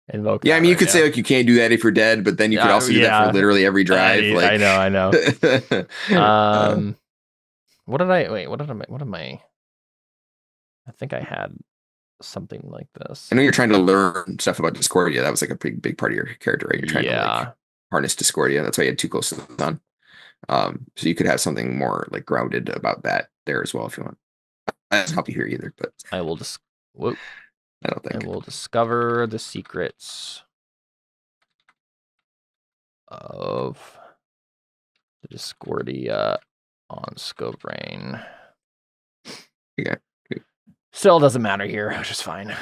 invoke. Yeah, I mean, you could say like you can't do that if you're dead, but then you could also do that for literally every drive. I know. What am I? I think I had something like this. I know you're trying to learn stuff about Discordia. That was like a big part of your character, right? You're trying to like harness Discordia. That's why you had Too Close to the Sun. So you could have something more like grounded about that there as well if you want. I don't help you here either, but I will just. I don't think. I will discover the secrets of the Discordia on Skovrane. Okay. Still doesn't matter here, which is fine.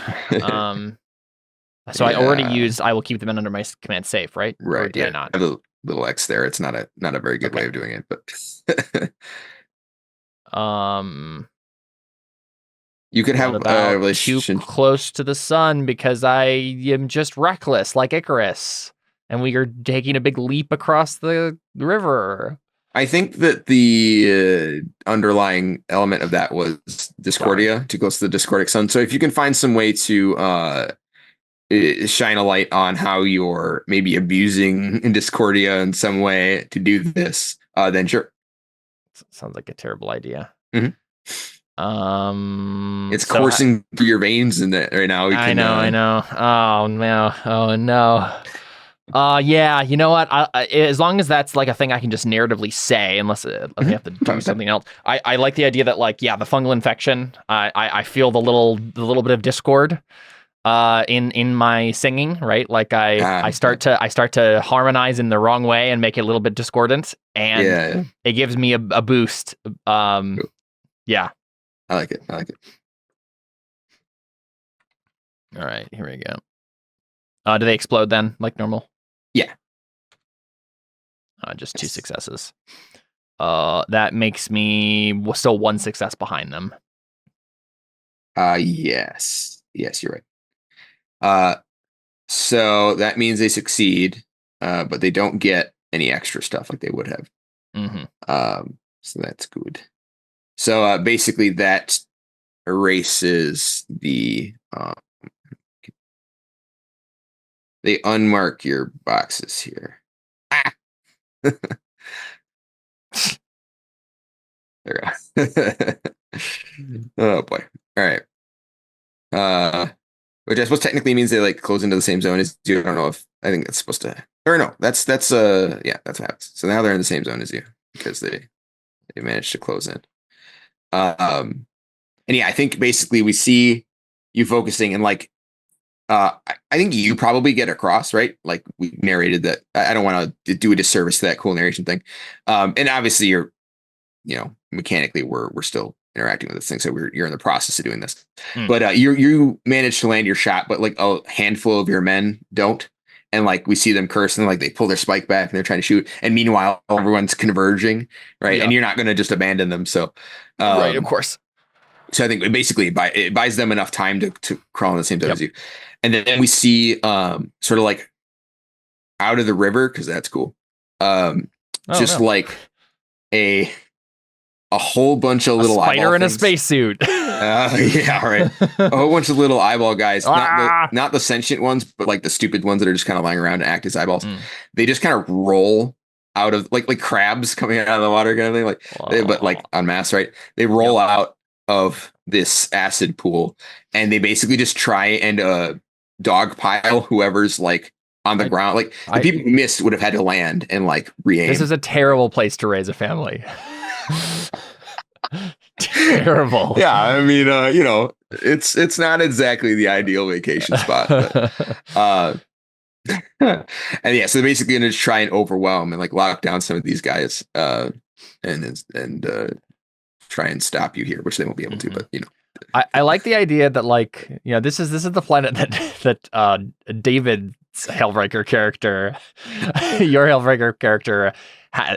So I already used. I will keep them under my command safe, right? Right. Or do I not? I have a little X there. It's not a very good way of doing it, but. You could have a relationship too close to the sun because I am just reckless, like Icarus, and we are taking a big leap across the river. I think that the underlying element of that was Discordia, too close to the Discordic sun. So if you can find some way to shine a light on how you're maybe abusing Discordia in some way to do this, then sure. Sounds like a terrible idea. Mm-hmm. It's coursing through your veins in that right now. I know. Oh no. Yeah. You know what? As long as that's like a thing I can just narratively say, unless I have to do something else. I like the idea that like the fungal infection. I feel the little bit of discord. in my singing, right? Like I start to harmonize in the wrong way and make it a little bit discordant, and it gives me a boost. Cool. Yeah. I like it. All right, here we go. Do they explode then, like normal? Yeah. Just 2 successes. That makes me still 1 success behind them. Yes, you're right. So that means they succeed, but they don't get any extra stuff like they would have. Mm-hmm. So that's good. So basically, that erases the. They unmark your boxes here. Ah! There we go. Oh boy. All right. Which I suppose technically means they like close into the same zone as you. I don't know if I think that's supposed to, or no, that's what happens. So now they're in the same zone as you because they managed to close in. And yeah, I think basically we see you focusing and like I think you probably get across, right? Like we narrated that. I don't want to do a disservice to that cool narration thing. And obviously you're, mechanically we're still interacting with this thing. So you're in the process of doing this, but you manage to land your shot, but like a handful of your men don't. And like we see them curse and like they pull their spike back and they're trying to shoot. And meanwhile, everyone's converging, right? Yeah. And you're not going to just abandon them. So, right, of course. So I think basically it buys them enough time to crawl in the same zone as you. And then we see sort of like out of the river, because that's cool. Like a whole bunch of little spider in a spacesuit. Yeah, right. A whole bunch of little eyeball guys, not the sentient ones, but like the stupid ones that are just kind of lying around and act as eyeballs. They just kind of roll out of like crabs coming out of the water kind of thing, but like en masse, right? They roll out of this acid pool and they basically just try and dogpile whoever's like on the ground. Like the people who missed would have had to land and like re-aim. This is a terrible place to raise a family. Terrible. Yeah, I mean, it's not exactly the ideal vacation spot. But, and yeah, so they're basically gonna just try and overwhelm and like lock down some of these guys, and try and stop you here, which they won't be able to. But I like the idea that like this is the planet that David's Hellbreaker character, your Hellbreaker character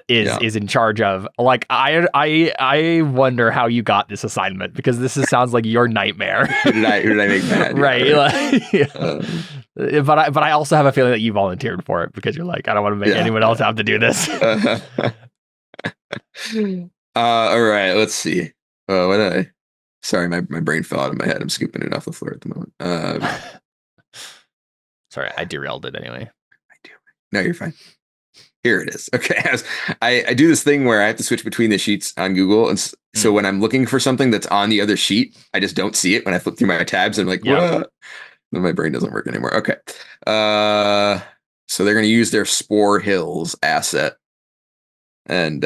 is in charge of. Like I wonder how you got this assignment because this sounds like your nightmare. Who did I make mad? Right. But I also have a feeling that you volunteered for it because you're like, I don't want to make anyone else have to do this. All right, let's see. Sorry, my brain fell out of my head. I'm scooping it off the floor at the moment. Sorry, I derailed it anyway. No, you're fine. Here it is. Okay. I do this thing where I have to switch between the sheets on Google. And so when I'm looking for something that's on the other sheet, I just don't see it when I flip through my tabs. And I'm like, what? Then my brain doesn't work anymore. Okay. So they're going to use their Spore Hills asset and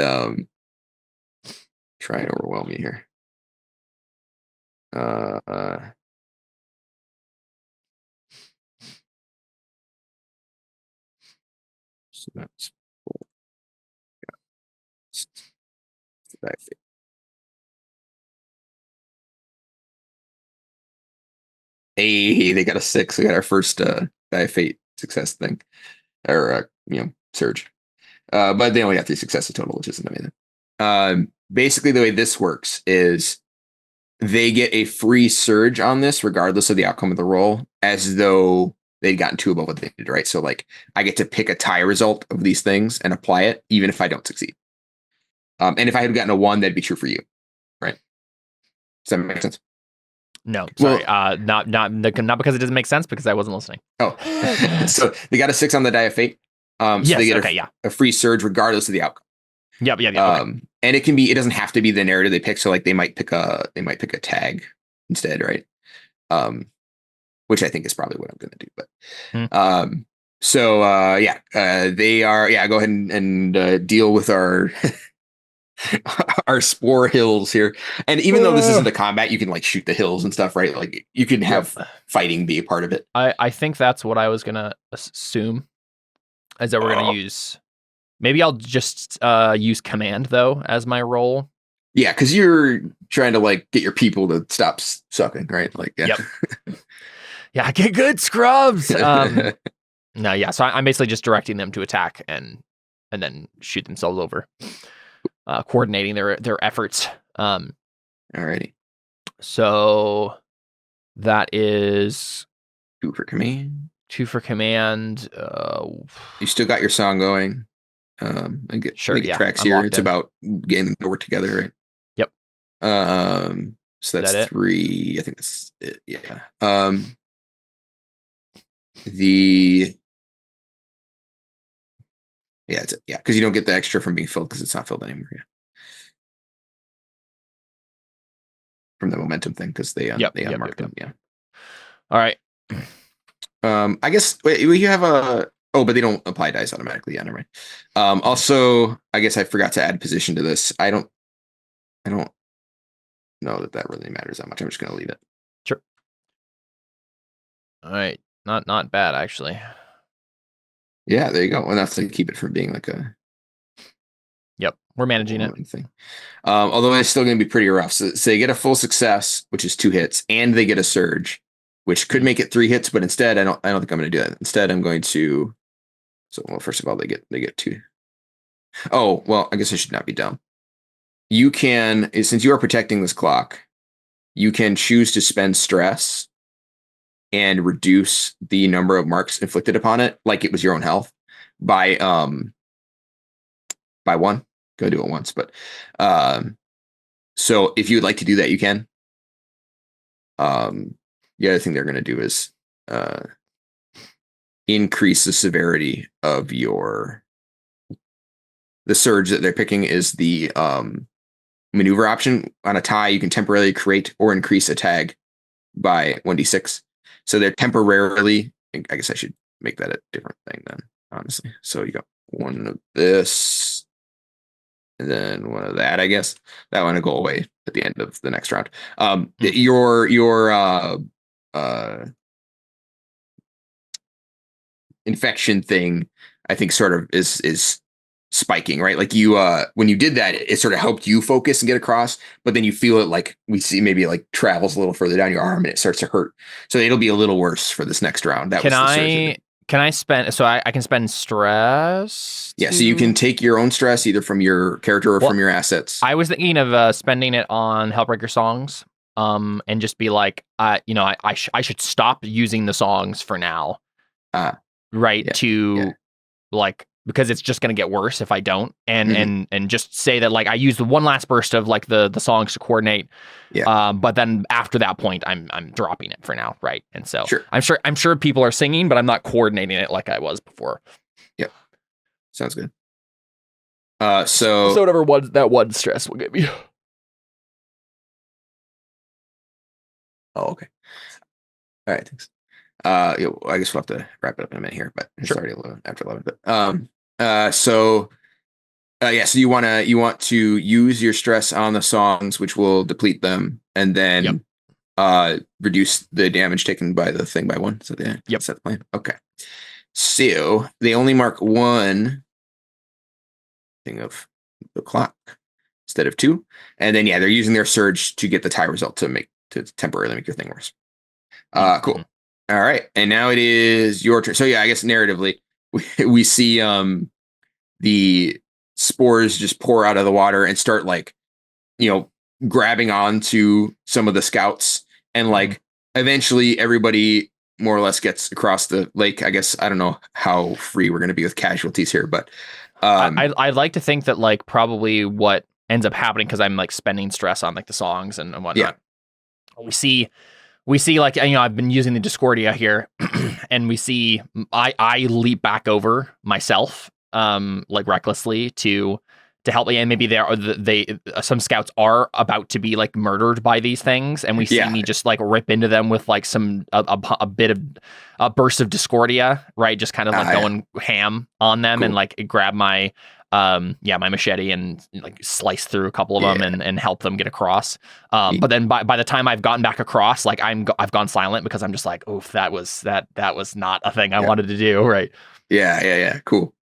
try and overwhelm me here. So that's cool. Hey, they got a 6. We got our first Die Fate success thing, or surge. But they only got 3 successes total, which isn't amazing. Basically, the way this works is they get a free surge on this, regardless of the outcome of the roll, as though they'd gotten 2 above what they did, right? So, like, I get to pick a tie result of these things and apply it, even if I don't succeed. And if I had gotten a 1, that'd be true for you, right? Does that make sense? No, sorry. Well, not because it doesn't make sense, because I wasn't listening. Oh, so they got a 6 on the Die of Fate. So they get a free surge regardless of the outcome. Yeah. Okay. And it doesn't have to be the narrative they pick. So like they might pick a tag instead, right? Which I think is probably what I'm going to do. But they are. Yeah, go ahead and deal with our our spore hills here. And even though this isn't a combat, you can like shoot the hills and stuff, right? Like you can have fighting be a part of it. I think that's what I was gonna assume, is that we're gonna use. Maybe I'll just use command though as my role. Yeah, because you're trying to like get your people to stop sucking, right? Like, yeah. Yep. Yeah, get good, scrubs. No, yeah. So I'm basically just directing them to attack and then shoot themselves over, coordinating their efforts. Alrighty. So that is 2 for command. 2 for command. You still got your song going. And get tracks I'm here. It's about getting to work together, right? Yep. So that's 3. I think that's it. Yeah. Because you don't get the extra from being filled because it's not filled anymore. Yeah. From the momentum thing, because they unmarked them. Yeah. All right. I guess you have a. Oh, but they don't apply dice automatically. Yeah, never mind. Also, I guess I forgot to add position to this. I don't know that really matters that much. I'm just going to leave it. Sure. All right. Not bad, actually. Yeah, there you go. And that's to keep it from being like a. Yep, we're managing it. Thing. Although it's still going to be pretty rough. So they get a full success, which is 2 hits, and they get a surge, which could make it 3 hits. But instead, I don't think I'm going to do that. Instead, I'm going to. So, well, first of all, they get 2. Oh, well, I guess I should not be dumb. You can, since you are protecting this clock, you can choose to spend stress and reduce the number of marks inflicted upon it, like it was your own health, by 1. Go do it once, but so if you would like to do that, you can. The other thing they're going to do is increase the severity of the surge that they're picking is the maneuver option. On a tie, you can temporarily create or increase a tag by 1d6. So they're temporarily, I guess I should make that a different thing then, honestly. So you got 1 of this, and then 1 of that, I guess. That one will go away at the end of the next round. Your infection thing, I think, sort of is spiking, right? Like you when you did that, it sort of helped you focus and get across, but then you feel it, like we see, maybe like travels a little further down your arm and it starts to hurt. So it'll be a little worse for this next round. Can I spend, so I can spend stress? Yeah, so you can take your own stress either from your character or from your assets. I was thinking of spending it on Hellbreaker songs, and just be like, I should stop using the songs for now. Like, because it's just going to get worse if I don't, and just say that, like, I used the one last burst of like the songs to coordinate, but then after that point I'm dropping it for now, right? And so I'm sure people are singing, but I'm not coordinating it like I was before. Yep, sounds good. So whatever that one stress will give you. Oh, okay. All right, thanks. I guess we'll have to wrap it up in a minute here, but it's already after 11. But so you want to use your stress on the songs, which will deplete them, and then reduce the damage taken by the thing by 1. So that's the plan. Okay. So they only mark 1 thing of the clock instead of 2, and then they're using their surge to get the tie result to temporarily make your thing worse. Cool. All right, and now it is your turn. So I guess narratively, we see the spores just pour out of the water and start, like, grabbing onto some of the scouts, and like eventually everybody more or less gets across the lake. I guess I don't know how free we're going to be with casualties here, but I'd like to think that, like, probably what ends up happening, because I'm like spending stress on like the songs and whatnot. We see, like, I've been using the Discordia here, and we see I leap back over myself, like recklessly to help me, and maybe some scouts are about to be like murdered by these things, and we see me just like rip into them with like a bit of a burst of Discordia, right? Just kind of like going ham on them, and like grab my my machete and like slice through a couple of them and help them get across. But then by the time I've gotten back across, like I've gone silent because I'm just like, oof, that was not a thing I wanted to do. Right. Yeah. Cool.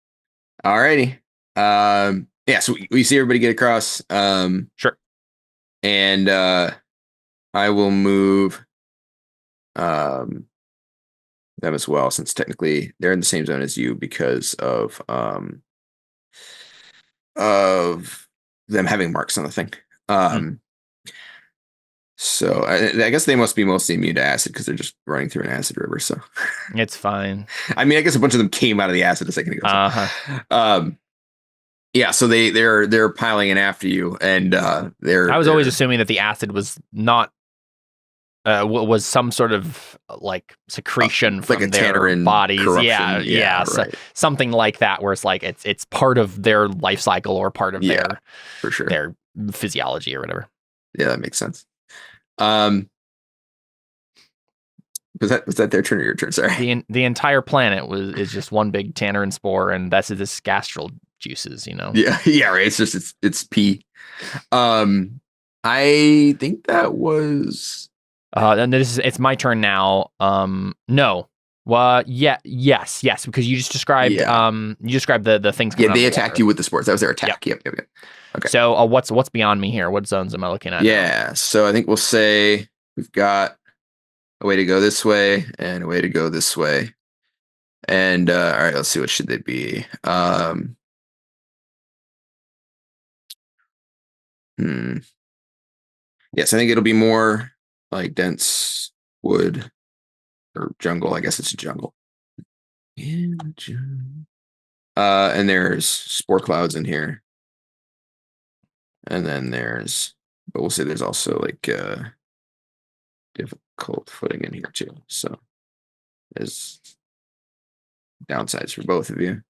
Alrighty. So we see everybody get across. Sure. And I will move them as well, since technically they're in the same zone as you because of them having marks on the thing. So I guess they must be mostly immune to acid because they're just running through an acid river. So it's fine. I mean, I guess a bunch of them came out of the acid a second ago. So they're piling in after you, and I was always assuming that the acid was not was some sort of like secretion from like their bodies. Yeah. So something like that, where it's like it's part of their life cycle or part of their for sure their physiology or whatever. Yeah, that makes sense. Was that their turn or your turn? Sorry. The entire planet is just one big tannerin spore, and that's this gastral juices, you know. Yeah, right. It's just it's pee. I think that was. And it's my turn now. No. Well, yes, because you just described the things. Yeah, they attacked you with the spores. That was their attack. Yep. Okay. So what's beyond me here? What zones am I looking at? Yeah. Now? So I think we'll say we've got a way to go this way and a way to go this way. And all right, let's see, what should they be? Yes, I think it'll be more like dense wood or jungle. I guess it's a jungle. And there's spore clouds in here. And then but we'll say there's also like difficult footing in here too. So there's downsides for both of you.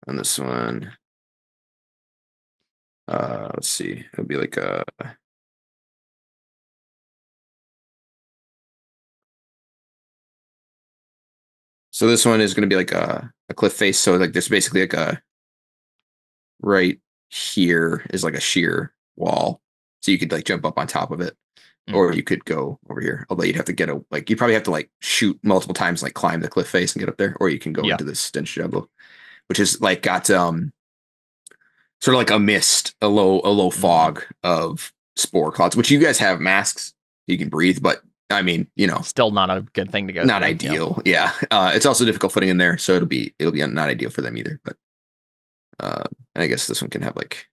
On this one, let's see, it'll be like a. So this one is going to be like a cliff face. So like there's basically like a right here is like a sheer wall. So you could like jump up on top of it, or you could go over here. Although you'd have to you probably have to like shoot multiple times, like climb the cliff face and get up there, or you can go into this dense jungle, which is like got sort of like a mist, a low fog of spore clouds. Which you guys have masks, you can breathe, but. I mean, you know, still not a good thing to go. Not ideal. Yeah. It's also difficult footing in there, so it'll be not ideal for them either. But and I guess this one can have like,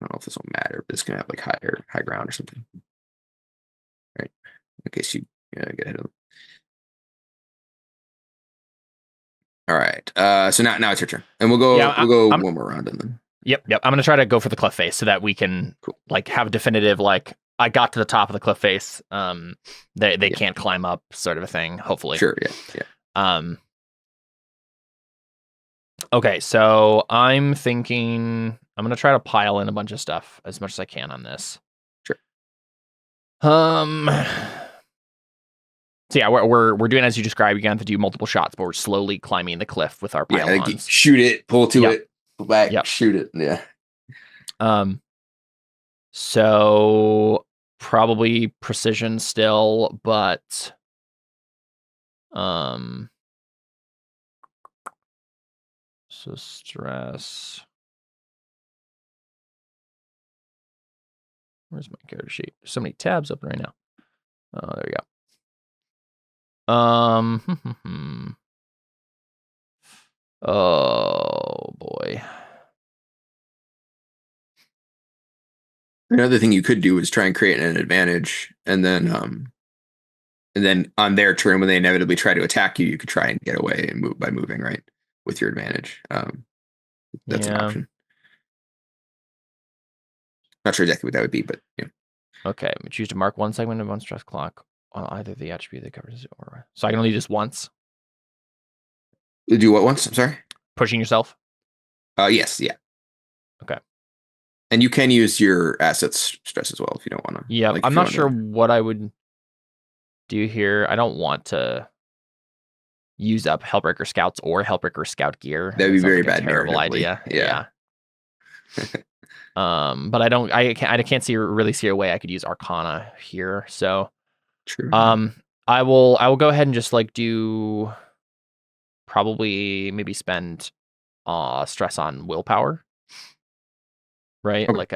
I don't know if this will matter, but it's gonna have like high ground or something. Right. In case you get ahead of them. All right. So now it's your turn, and we'll go one more round and then. Yep. I'm gonna try to go for the cliff face so that we can like have a definitive like. I got to the top of the cliff face. They can't climb up, sort of a thing. Hopefully, sure, yeah. Okay, so I'm thinking I'm gonna try to pile in a bunch of stuff as much as I can on this. Sure. So yeah, we're doing as you described. You have to do multiple shots, but we're slowly climbing the cliff with our pylons. Yeah, shoot it, pull to it, pull back, shoot it. Yeah. So probably precision still, but so stress. Where's my character sheet? There's so many tabs open right now. Oh, there we go. Oh boy. Another thing you could do is try and create an advantage, and then on their turn, when they inevitably try to attack you, you could try and get away and move by moving right with your advantage. That's an option. Not sure exactly what that would be, but yeah. Okay, choose to mark one segment of one stress clock on either the attribute that covers it, or so I can only do this once. Do what once? I'm sorry. Pushing yourself. Yes. Yeah. Okay. And you can use your assets stress as well if you don't want to. Yeah, I'm not sure what I would do here. I don't want to use up Hellbreaker Scouts or Hellbreaker Scout gear. That'd be very bad. Terrible idea. Yeah. But I can't really see a way I could use Arcana here. So, true. I will go ahead and just like do probably maybe spend stress on willpower. Right? Okay. Like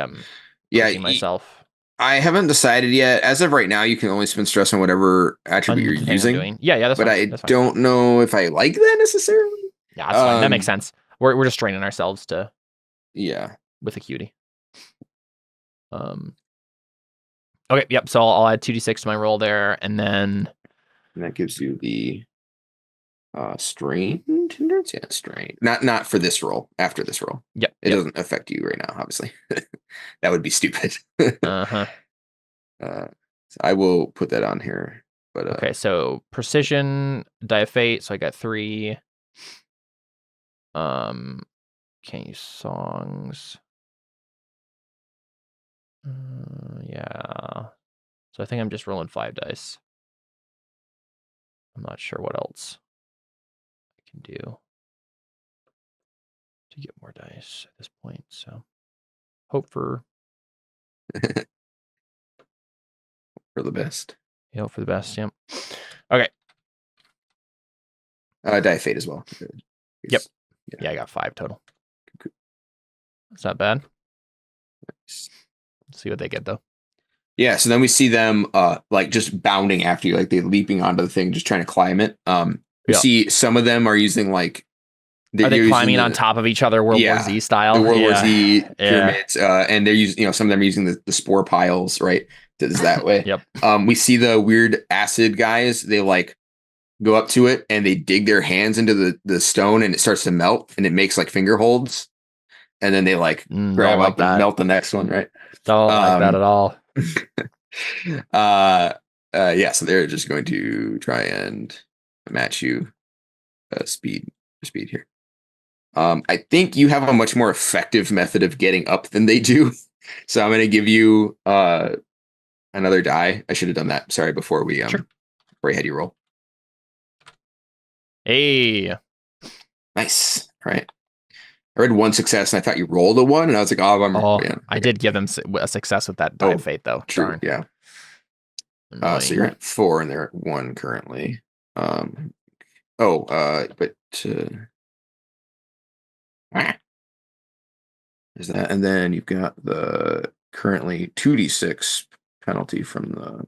pushing myself. I haven't decided yet. As of right now, you can only spend stress on whatever attribute you're using. Yeah, that's but fine. I don't know if I like that necessarily. Yeah, that's fine. That makes sense. We're just training ourselves to with Acuity. Okay, yep. So I'll add 2d6 to my roll there, and that gives you the strain hindrance. Yeah, strain. Not for this roll. After this roll. Yep. It doesn't affect you right now, obviously. That would be stupid. So I will put that on here. But okay, so precision, die of fate. So I got 3. Can't use songs. Yeah. So I think I'm just rolling 5 dice. I'm not sure what else I can do to get more dice at this point. So hope for the best. Yeah, hope for the best. Yep. Okay. Die of fate as well. Good. Yep. Yeah, I got 5 total. That's not bad. Nice. Let's see what they get though. Yeah, so then we see them like just bounding after you, like they're leaping onto the thing, just trying to climb it. We see some of them are using like are they climbing on top of each other, World War Z style? The World War Z pyramids, and they're using, some of them are using the spore piles, right? Is that way. Yep. We see the weird acid guys. They like go up to it and they dig their hands into the stone, and it starts to melt, and it makes like finger holds, and then they like grab up and melt the next one, right? Don't like that at all. So they're just going to try and match you speed here. I think you have a much more effective method of getting up than they do, so I'm going to give you another die. I should have done that. Sorry, before we before I had you roll. Hey, nice. All right. I read 1 success and I thought you rolled a 1, and I was like, oh, okay. I did give them a success with that die of fate though. True. Darn. Yeah. So you're at 4 and they're at 1 currently. There's that, and then you've got the currently 2d6 penalty from the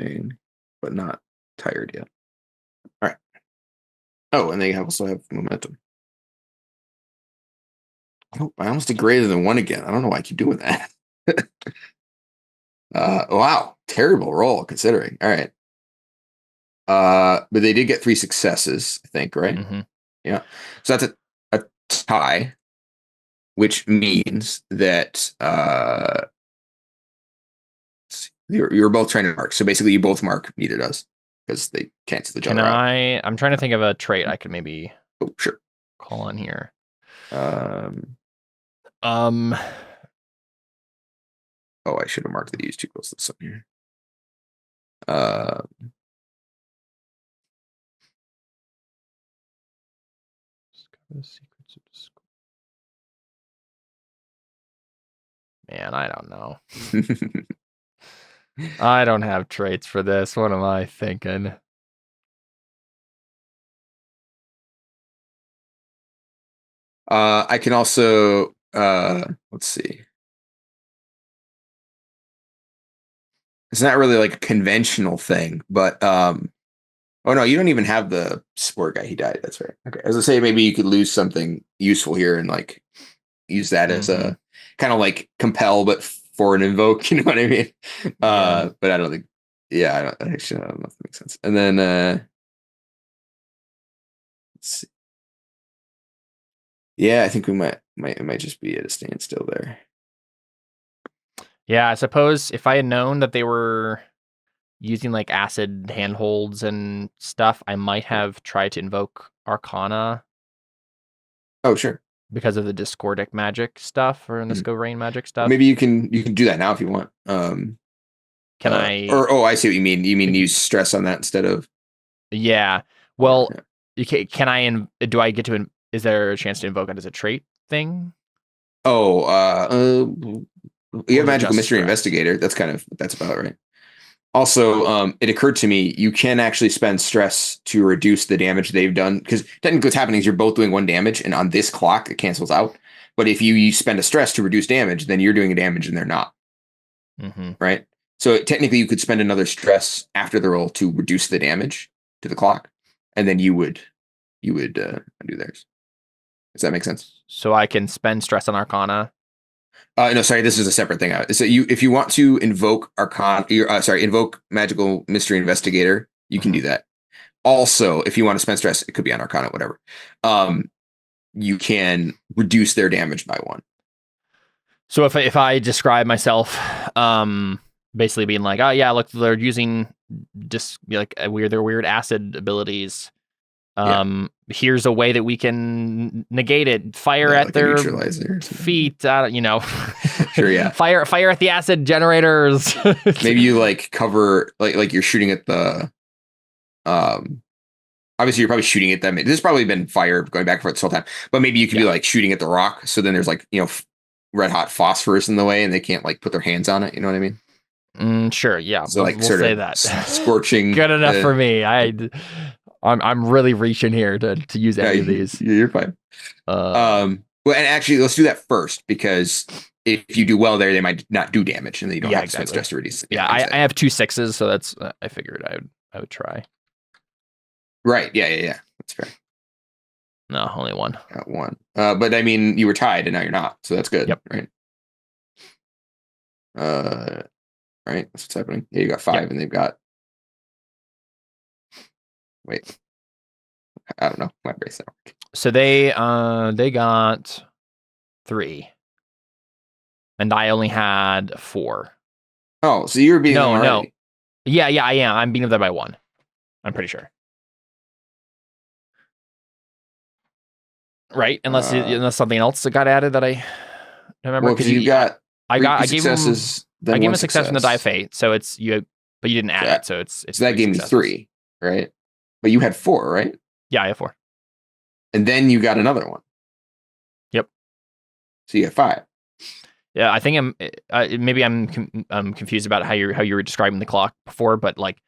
thing, but not tired yet. All right. Oh, and they also have momentum. Oh, I almost did greater than 1 again. I don't know why I keep doing that. Wow, terrible roll considering. All right. But they did get 3 successes, I think, right? Mm-hmm. Yeah. So that's a tie, which means that you're both trying to mark. So basically, you both mark. Neither does, because they cancel each other out. I'm trying to think of a trait I could maybe call on here. Oh, I should have marked that you used 2 close to this one here. Man, I don't know. I don't have traits for this. What am I thinking? I can also let's see. It's not really like a conventional thing, but oh no, you don't even have the spore guy. He died. That's right. Okay. As I say, maybe you could lose something useful here and like use that as a kind of like compel, but for an invoke. You know what I mean? But I don't think. Yeah, I don't know if that makes sense. And then let's see. Yeah, I think we might just be at a standstill there. Yeah, I suppose if I had known that they were using like acid handholds and stuff, I might have tried to invoke Arcana. Oh, sure. Because of the discordic magic stuff or in the Skovrane magic stuff. Maybe you can do that now if you want. Can I? Or I see what you mean. You mean use stress on that instead of? Yeah. Well, can I do I get to is there a chance to invoke it as a trait thing? Oh, you have magical mystery investigator. That's about right. Also, it occurred to me you can actually spend stress to reduce the damage they've done, because technically what's happening is you're both doing 1 damage, and on this clock it cancels out. But if you spend a stress to reduce damage, then you're doing a damage and they're not. Right? So technically you could spend another stress after the roll to reduce the damage to the clock, and then you would do theirs. Does that make sense? So I can spend stress on Arcana. No, sorry, this is a separate thing. So if you want to invoke invoke magical mystery investigator, you can do that. Also, if you want to spend stress, it could be on Arcana, whatever. You can reduce their damage by 1. So if I describe myself, basically being like, oh yeah, look, they're using just like their weird acid abilities. Here's a way that we can negate it. Fire at their feet. Sure, yeah. Fire at the acid generators. Maybe you like cover like you're shooting at the. Obviously, you're probably shooting at them. There's probably been fire going back and forth this whole time. But maybe you could be like shooting at the rock. So then there's like red hot phosphorus in the way, and they can't like put their hands on it. You know what I mean? Sure. Yeah. So like we'll say that scorching. Good enough for me. I'm really reaching here to use any of these. You're fine. Well, and actually, let's do that first, because if you do well there, they might not do damage, and then you don't have to spend stress to reduce. Yeah, I have 2 6s, so that's I figured I would try. Right. Yeah. That's fair. No, only 1. Got 1. But I mean, you were tied, and now you're not, so that's good. Yep. Right. Right. That's what's happening. Yeah, you got 5, and they've got. Wait, I don't know. My brace not working. So they got 3, and I only had 4. Oh, so you're beating them already. No. Yeah, I am. I'm beating them by 1. I'm pretty sure. Right, unless something else that got added that I remember. Well, because you got I gave him a success in the die fate, so it's you, but you didn't add it, so it's so that gave me 3, right? But you had 4, right? Yeah, I have 4. And then you got another one. Yep. So you have 5. Yeah, I think I'm confused about how you were describing the clock before, but like,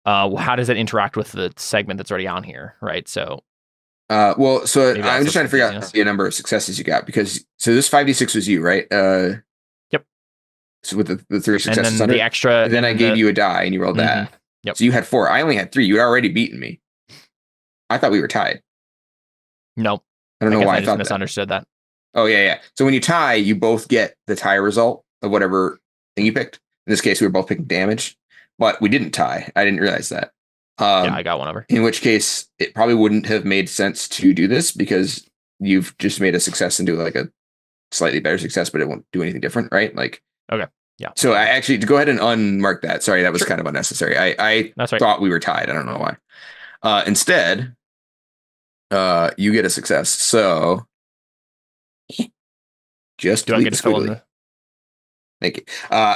how does it interact with the segment that's already on here, right? So. Well, so I'm just trying to figure out the number of successes you got, because this 5d6 was you, right? Yep. So with the 3 successes, and then the extra. And then I gave you a die, and you rolled that. Yep. So you had 4. I only had 3. You had already beaten me. I thought we were tied. No. I don't know why I thought misunderstood that. Oh yeah. So when you tie, you both get the tie result of whatever thing you picked. In this case, we were both picking damage, but we didn't tie. I didn't realize that. Yeah, I got one over. In which case, it probably wouldn't have made sense to do this, because you've just made a success into like a slightly better success, but it won't do anything different, right? Like, okay, yeah. So I actually, to go ahead and unmark that. Sorry, that was kind of unnecessary. I That's right. Thought we were tied. I don't know why. Instead, you get a success. So just do I get to fill in the? Thank you.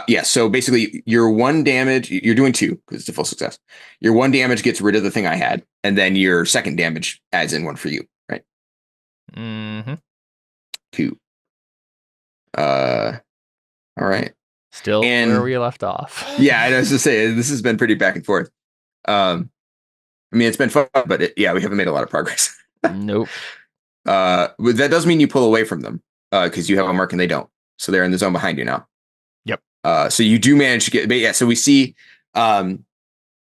Yeah, so basically your 1 damage, you're doing 2 because it's a full success. Your 1 damage gets rid of the thing I had, and then your 2nd damage adds in 1 for you, right? 2. All right. Still where we left off. Yeah, I was to say, this has been pretty back and forth. I mean, it's been fun, but we haven't made a lot of progress. Nope. But that does mean you pull away from them, because you have a mark and they don't. So they're in the zone behind you now. Yep. So you do manage to get, but yeah, so we see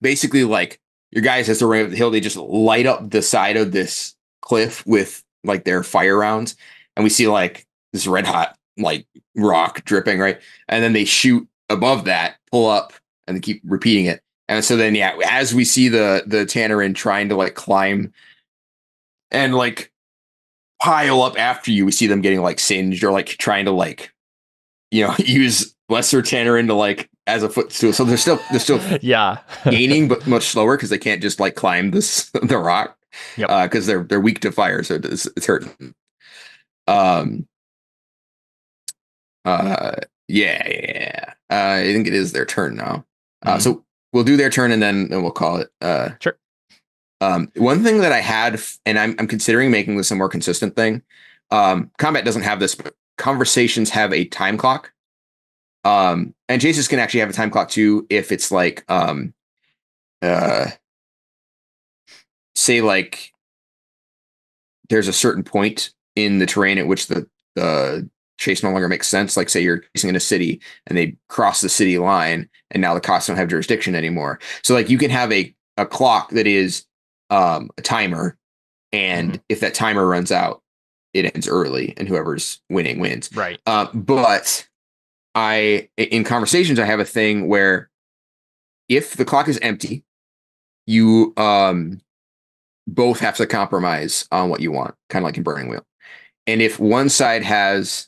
basically like your guys, as they're running up the hill, they just light up the side of this cliff with like their fire rounds. And we see like this red hot like rock dripping, right? And then they shoot above that, pull up, and they keep repeating it. And so then, yeah, as we see the Tannerin trying to like climb and like pile up after you, we see them getting like singed or like trying to like, use lesser Tannerin to like as a footstool. So they're still yeah gaining, but much slower because they can't just like climb the rock. Yep. Because they're weak to fire, so it's hurting. Yeah. I think it is their turn now. So we'll do their turn and then we'll call it. Sure. One thing that I had, and I'm considering making this a more consistent thing. Combat doesn't have this, but conversations have a time clock. And chases can actually have a time clock too if it's like say like there's a certain point in the terrain at which the chase no longer makes sense. Like say you're chasing in a city and they cross the city line and now the cops don't have jurisdiction anymore. So like you can have a clock that is a timer, and if that timer runs out, it ends early and whoever's winning wins. Right. But in conversations, I have a thing where if the clock is empty, you both have to compromise on what you want, kind of like in Burning Wheel. And if one side has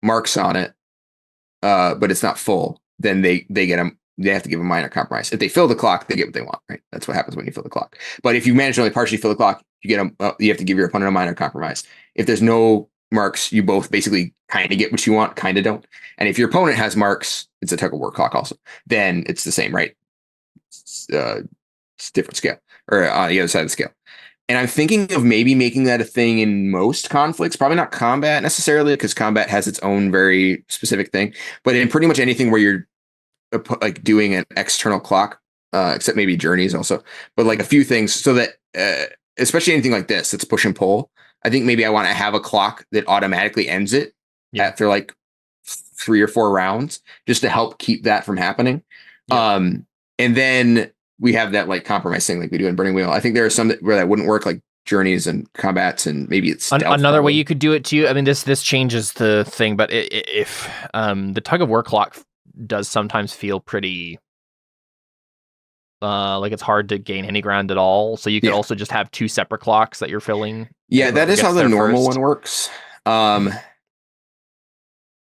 marks on it, but it's not full, then they have to give a minor compromise. If they fill the clock, they get what they want, right? That's what happens when you fill the clock. But if you manage to only partially fill the clock, you have to give your opponent a minor compromise. If there's no marks, you both basically kind of get what you want, kind of don't. And if your opponent has marks, it's a tug of war clock also. Then it's the same, right? It's different scale, or on the other side of the scale. And I'm thinking of maybe making that a thing in most conflicts, probably not combat necessarily, because combat has its own very specific thing, but in pretty much anything where you're like doing an external clock, except maybe journeys also, but like a few things so that, especially anything like this, that's push and pull. I think maybe I want to have a clock that automatically ends it after like 3 or 4 rounds, just to help keep that from happening. Yeah. And then we have that like compromise thing like we do in Burning Wheel. I think there are some where that wouldn't work, like journeys and combats, and maybe it's another way you could do it too. I mean, this changes the thing, but if the tug of war clock does sometimes feel pretty like it's hard to gain any ground at all. So you could also just have 2 separate clocks that you're filling. Yeah, that is how the normal one works. I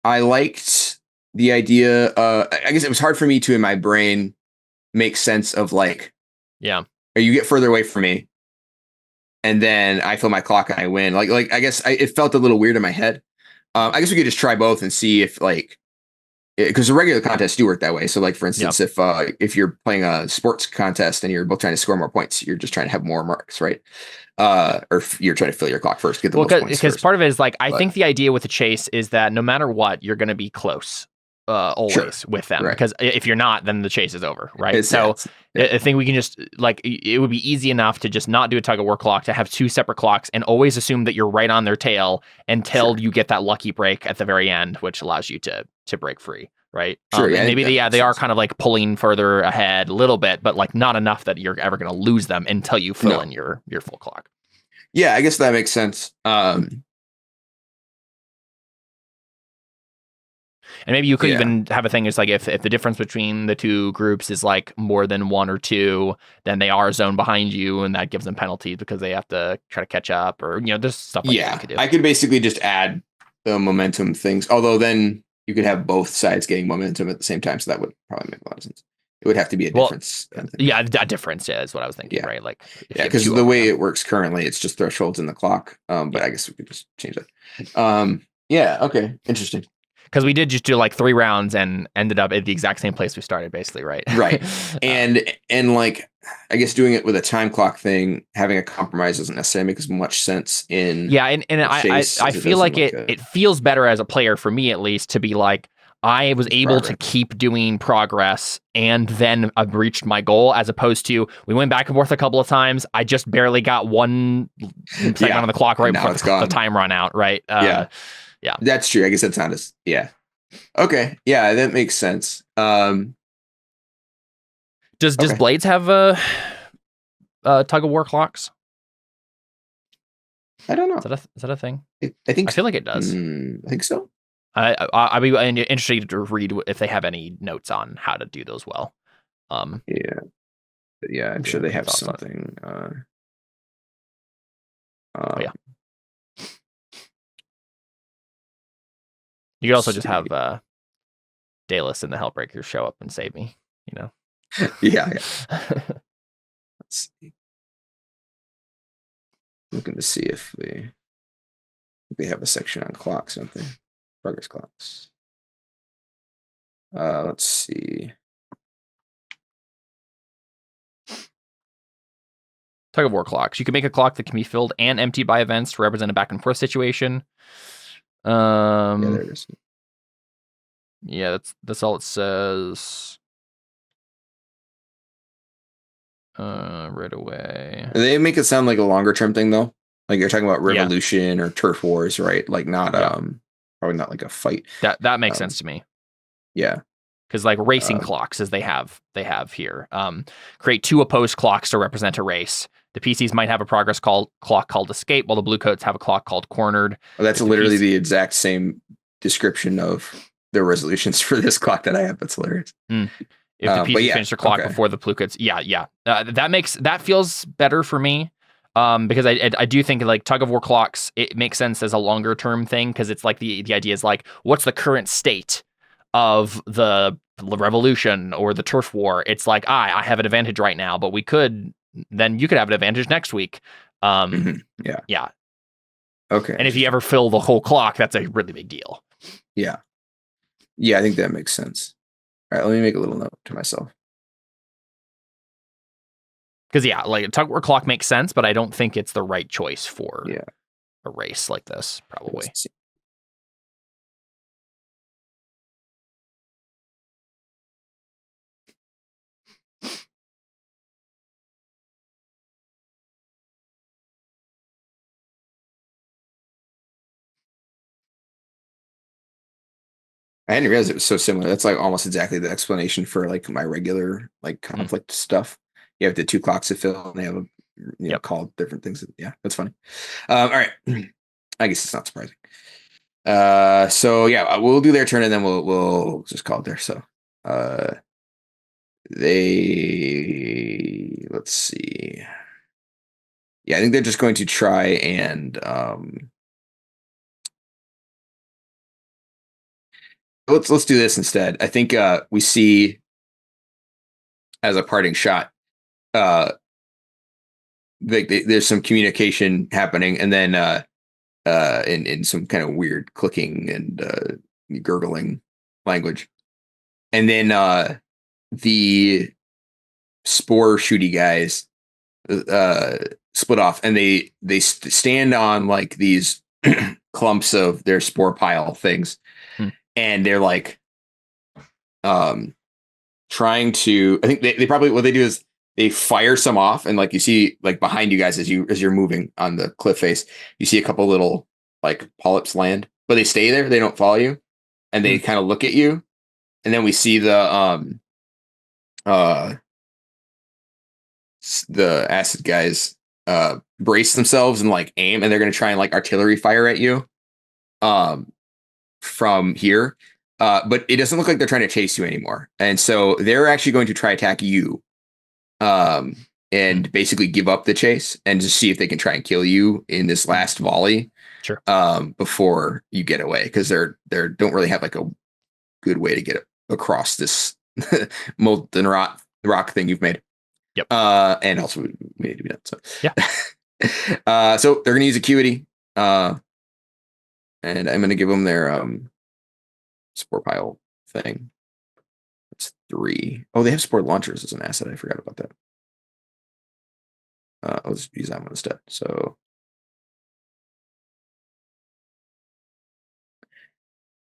liked the idea. I guess it was hard for me to, in my brain, make sense of like, or you get further away from me, and then I fill my clock and I win. Like I guess it felt a little weird in my head. I guess we could just try both and see if like, because the regular contests do work that way. So like, for instance, if you're playing a sports contest and you're both trying to score more points, you're just trying to have more marks, right? Or if you're trying to fill your clock first, get the most points because part of it is like, I think the idea with the chase is that no matter what, you're going to be close always with them, because if you're not, then the chase is over, right? I think we can just like, it would be easy enough to just not do a tug of war clock, to have 2 separate clocks and always assume that you're right on their tail until you get that lucky break at the very end, which allows you to break free, right? Maybe they are kind of like pulling further ahead a little bit, but like not enough that you're ever going to lose them until you fill in your full clock. Yeah, I guess that makes sense. And maybe you could even have a thing is like, if the difference between the 2 groups is like more than 1 or 2, then they are zoned behind you, and that gives them penalties because they have to try to catch up, or there's stuff like that you could do. I could basically just add the momentum things, although then you could have both sides getting momentum at the same time, so that would probably make a lot of sense. It would have to be a difference. Yeah, a difference is what I was thinking, right? Like, because the way it works currently, it's just thresholds in the clock. But I guess we could just change that. Okay, interesting. Because we did just do like 3 rounds and ended up at the exact same place we started, basically, right? Right. And like, I guess doing it with a time clock thing, having a compromise doesn't necessarily make as much sense in. Yeah, and I feel like it feels better as a player, for me at least, to be like, I was able to keep doing progress and then I've reached my goal, as opposed to we went back and forth a couple of times. I just barely got 1 second on the clock right before the time run out, right? Yeah, that's true. I guess that's not as okay. Yeah, that makes sense. Does Blades have tug of war clocks? I don't know. Is that a thing? I think I feel like it does. I think so. I'd be interested to read if they have any notes on how to do those well. Yeah, I'm sure they have something. You could also just have Dallas and the Hellbreakers show up and save me, Yeah. Let's see. Looking to see if they have a section on clocks, don't they? Progress clocks. Let's see. Tug of war clocks. You can make a clock that can be filled and emptied by events to represent a back and forth situation. Yeah, there it is. Yeah, that's all it says. Right away. They make it sound like a longer term thing though. Like you're talking about revolution or turf wars, right? Like not probably not like a fight. That makes sense to me. Yeah. Because like racing clocks, as they have here, create 2 opposed clocks to represent a race. The PCs might have a progress clock called escape, while the blue coats have a clock called cornered. Well, that's literally the exact same description of the resolutions for this clock that I have. That's hilarious. If the PCs finish their clock before the blue coats, that feels better for me. Because I do think like tug of war clocks, it makes sense as a longer term thing because it's like the idea is like what's the current state of the revolution or the turf war. It's like I have an advantage right now, but you could have an advantage next week. Yeah. Okay. And if you ever fill the whole clock, that's a really big deal. Yeah. I think that makes sense. All right, let me make a little note to myself. Because like a tug war clock makes sense, but I don't think it's the right choice for a race like this, probably. I hadn't realized it was so similar. That's like almost exactly the explanation for like my regular like conflict stuff. You have the 2 clocks to fill, and they have a called different things. Yeah, that's funny. All right, I guess it's not surprising. So yeah, we'll do their turn, and then we'll just call it there. So, let's see. Yeah, I think they're just going to try and let's do this instead. I think we see as a parting shot, there's some communication happening, and then in some kind of weird clicking and gurgling language, and then the spore shooty guys split off, and they stand on like these clumps of their spore pile things. And they're like, trying to. I think they probably what they do is they fire some off, and like you see, like behind you guys as you're moving on the cliff face, you see a couple little like polyps land, but they stay there. They don't follow you, and they kind of look at you, and then we see the acid guys brace themselves and like aim, and they're gonna try and like artillery fire at you, from here. But it doesn't look like they're trying to chase you anymore. And so they're actually going to try attack you and basically give up the chase and just see if they can try and kill you in this last volley. Sure. Before you get away, because they're don't really have like a good way to get across this molten rock thing you've made. Yep. And also we need to be done. So yeah. So they're gonna use acuity. And I'm gonna give them their spore pile thing. That's 3. Oh, they have spore launchers as an asset. I forgot about that. Let's use that one instead. So,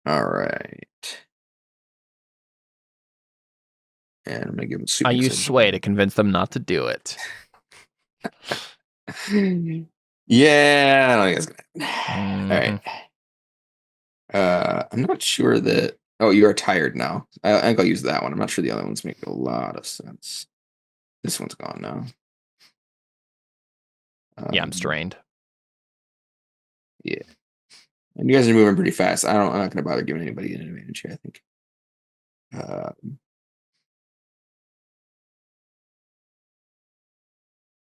all right. And I'm gonna give them super. I use sway to convince them not to do it. Yeah, I don't think it's gonna. All right. I'm not sure that. Oh, you are tired now. I think I'll use that one. I'm not sure the other ones make a lot of sense. This one's gone now. Yeah, I'm strained. Yeah, and you guys are moving pretty fast. I'm not going to bother giving anybody an advantage here, I think.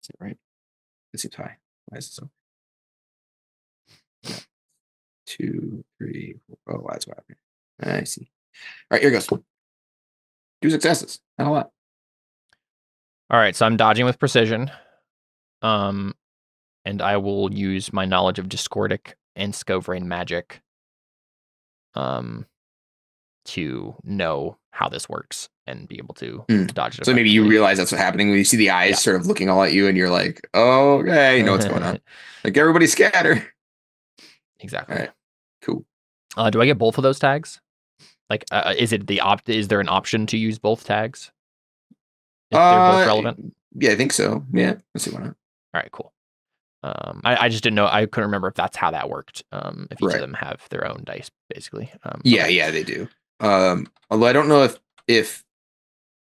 Is it right? It seems high. Why is it so? Yeah. 2, 3, 4. Oh, that's what happened. I see. All right, here goes. 2 successes. Not a lot. All right, so I'm dodging with precision. And I will use my knowledge of Discordic and Skovrane magic. to know how this works and be able to dodge it. So maybe you realize that's what's happening when you see the eyes sort of looking all at you, and you're like, "Oh, okay, you know what's going on." Like everybody scatter. Exactly. All right. Cool. Do I get both of those tags? Like, is there an option to use both tags? If they're both relevant? Yeah, I think so. Yeah, let's see why not. All right, cool. I just didn't know. I couldn't remember if that's how that worked. If each of them have their own dice, basically. Yeah, they do. Although I don't know if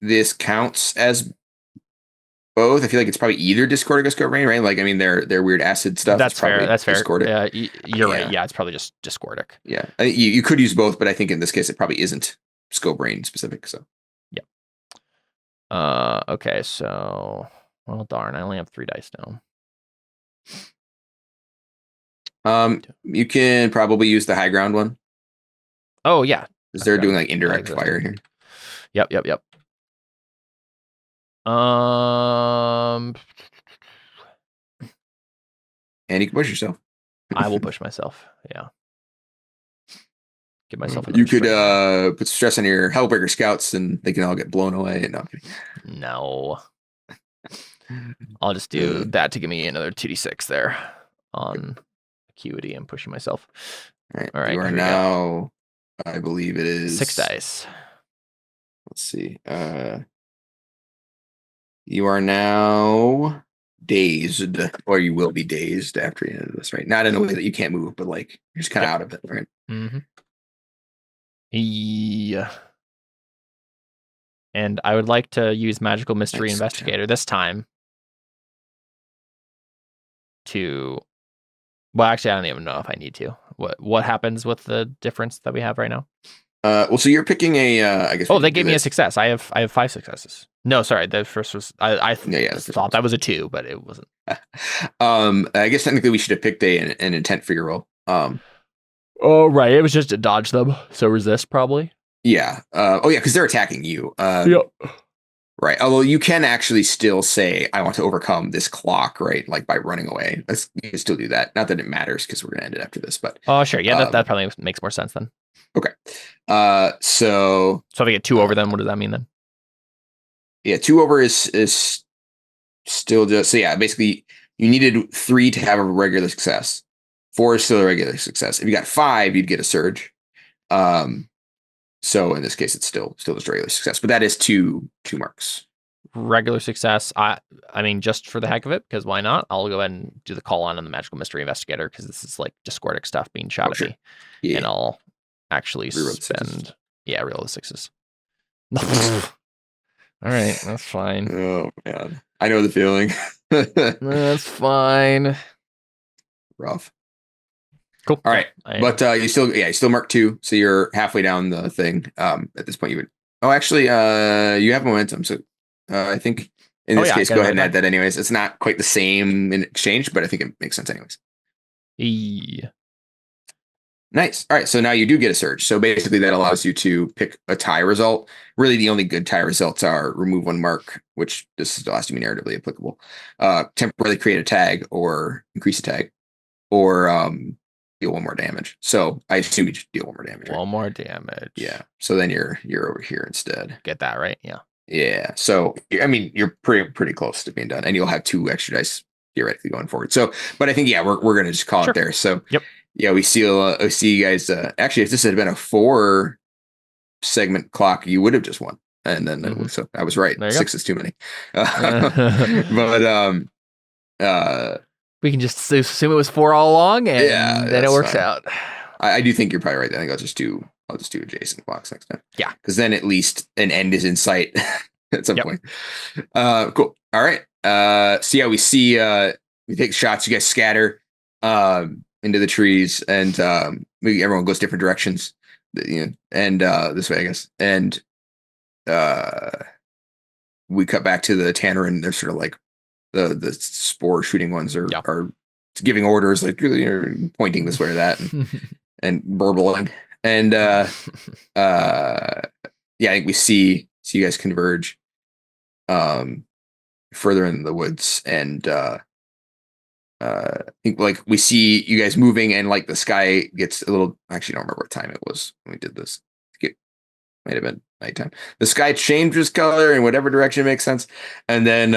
this counts as both. I feel like it's probably either Discordic or Skovrane, right? Like, I mean, they're weird acid stuff. That's fair. That's fair. Discordic. You're right. Yeah, it's probably just Discordic. Yeah, you could use both, but I think in this case it probably isn't Skovrane specific. So. Yeah. Okay. So, well, darn, I only have 3 dice now. You can probably use the high ground one. Oh yeah, because they're doing like indirect fire here. Yep. And you can push yourself. I will push myself. Yeah. Give myself. You could put stress on your Hellbreaker scouts, and they can all get blown away. No. I'll just do that to give me another 2d6 there on acuity and pushing myself. All right. You are now, I believe it is 6 dice. Let's see. You are now dazed, or you will be dazed after the end of this, right? Not in a way that you can't move, but like you're just kind of out of it, right? Mm-hmm. Yeah. And I would like to use Magical Mystery Investigator this time to... Well, actually, I don't even know if I need to. What happens with the difference that we have right now? Well, so you're picking a, I guess. Oh, they gave me a success. I have 5 successes. No, sorry, the first was I thought that was a 2, but it wasn't. I guess technically we should have picked an intent for your roll. Oh right, it was just to dodge them. So resist probably. Yeah. Oh yeah, because they're attacking you. Yep. Right. Although you can actually still say, I want to overcome this clock, right? Like by running away. You can still do that. Not that it matters because we're going to end it after this, but. Oh, sure. Yeah, that probably makes more sense then. Okay. So if I get 2 over them, what does that mean then? Yeah, 2 over is still just, so yeah, basically you needed 3 to have a regular success. 4 is still a regular success. If you got 5, you'd get a surge. So in this case, it's still just a regular success, but that is 2 marks. Regular success. I mean, just for the heck of it, because why not? I'll go ahead and do the call on the Magical Mystery Investigator because this is like Discordic stuff being shot at me. Yeah. And I'll actually spend. Yeah, reroll the 6s. All right, that's fine. Oh man, I know the feeling. That's fine. Rough. Cool. All right, but you still mark 2, so you're halfway down the thing. At this point, you would. Oh, actually, you have momentum, so I think in this case, go ahead and add that. Anyways, it's not quite the same in exchange, but I think it makes sense anyways. Yeah. Nice. All right, so now you do get a surge. So basically, that allows you to pick a tie result. Really, the only good tie results are remove 1 mark, which this still has to be narratively applicable. Temporarily create a tag or increase a tag, or deal 1 more damage. So I assume you just deal 1 more damage. Right? 1 more damage. Yeah. So then you're over here instead. Get that right? Yeah. Yeah. So I mean, you're pretty close to being done, and you'll have 2 extra dice theoretically going forward. So, but I think we're gonna just call it there. So yep. Yeah, we see you guys. Actually, if this had been a 4 segment clock, you would have just won. And then so I was right. 6 is too many. But we can just assume it was 4 all along, and then it works out. I do think you're probably right. I think I'll just do adjacent clocks next time. Yeah, because then at least an end is in sight at some point. Cool. All right. So yeah, we see we take shots. You guys scatter into the trees, and everyone goes different directions. And this way, I guess. And we cut back to the tanner, and they're sort of like the spore shooting ones are giving orders, like pointing this way or that, and burbling. And I think we see you guys converge further in the woods, and I think like we see you guys moving, and like the sky gets a little. Actually, I don't remember what time it was when we did this. might have been nighttime. The sky changes color in whatever direction makes sense, and then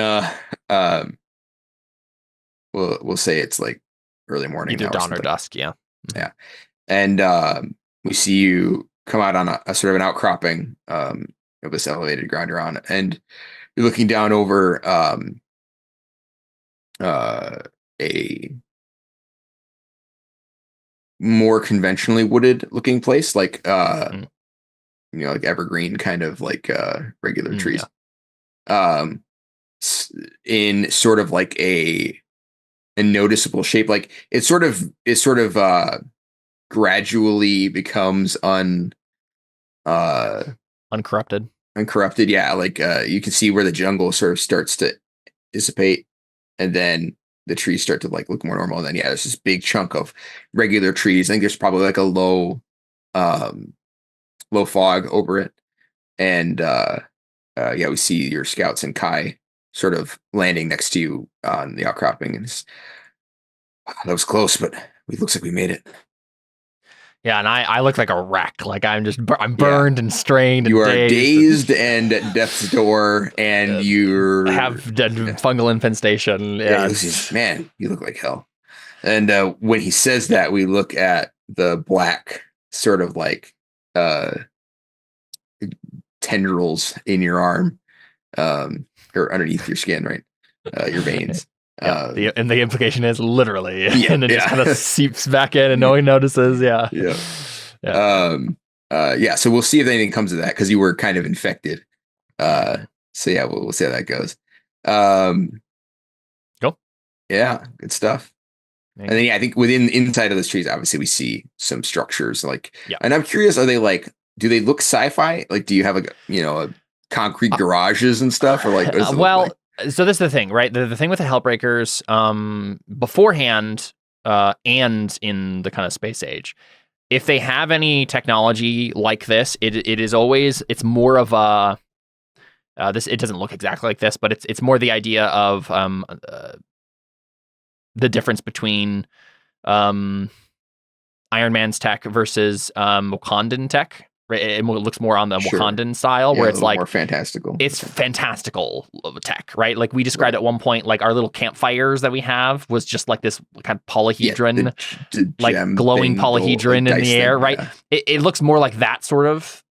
we'll say it's like early morning, either dawn or dusk. Yeah, yeah, and we see you come out on a sort of an outcropping of this elevated ground you're on, and you're looking down over a more conventionally wooded looking place, like like evergreen kind of like regular trees. Yeah. In sort of like a noticeable shape, like it sort of gradually becomes uncorrupted. Yeah, like you can see where the jungle sort of starts to dissipate, and then the trees start to like look more normal. And then there's this big chunk of regular trees. I think there's probably like a low fog over it, and we see your scouts and Kai sort of landing next to you on the outcropping, and that was close, but it looks like we made it. Yeah, and I look like a wreck. Like I'm burned and strained. You and are dazed and at death's door, and you have fungal infestation. Yeah, man, you look like hell. And when he says that, we look at the black sort of like tendrils in your arm, or underneath your skin, right? Your veins. Yeah, and the implication is literally, and it just kind of seeps back in, and no one notices. Yeah. So we'll see if anything comes of that, because you were kind of infected. So yeah, we'll see how that goes. Go. Yeah, good stuff. And then I think inside of those trees, obviously we see some structures, like, and I'm curious, are they like, do they look sci-fi? Like, do you have a concrete garages and stuff, or like? So this is the thing, right? The thing with the Hellbreakers, beforehand, and in the kind of space age, if they have any technology like this, it's more of a it doesn't look exactly like this, but it's more the idea of the difference between Iron Man's tech versus Wakandan tech. Right? It looks more on the Wakandan style, where it's like more fantastical. It's fantastical tech, right? Like we described at one point, like our little campfires that we have was just like this kind of polyhedron, like glowing polyhedron in the air, right? Yeah. It looks more like that sort of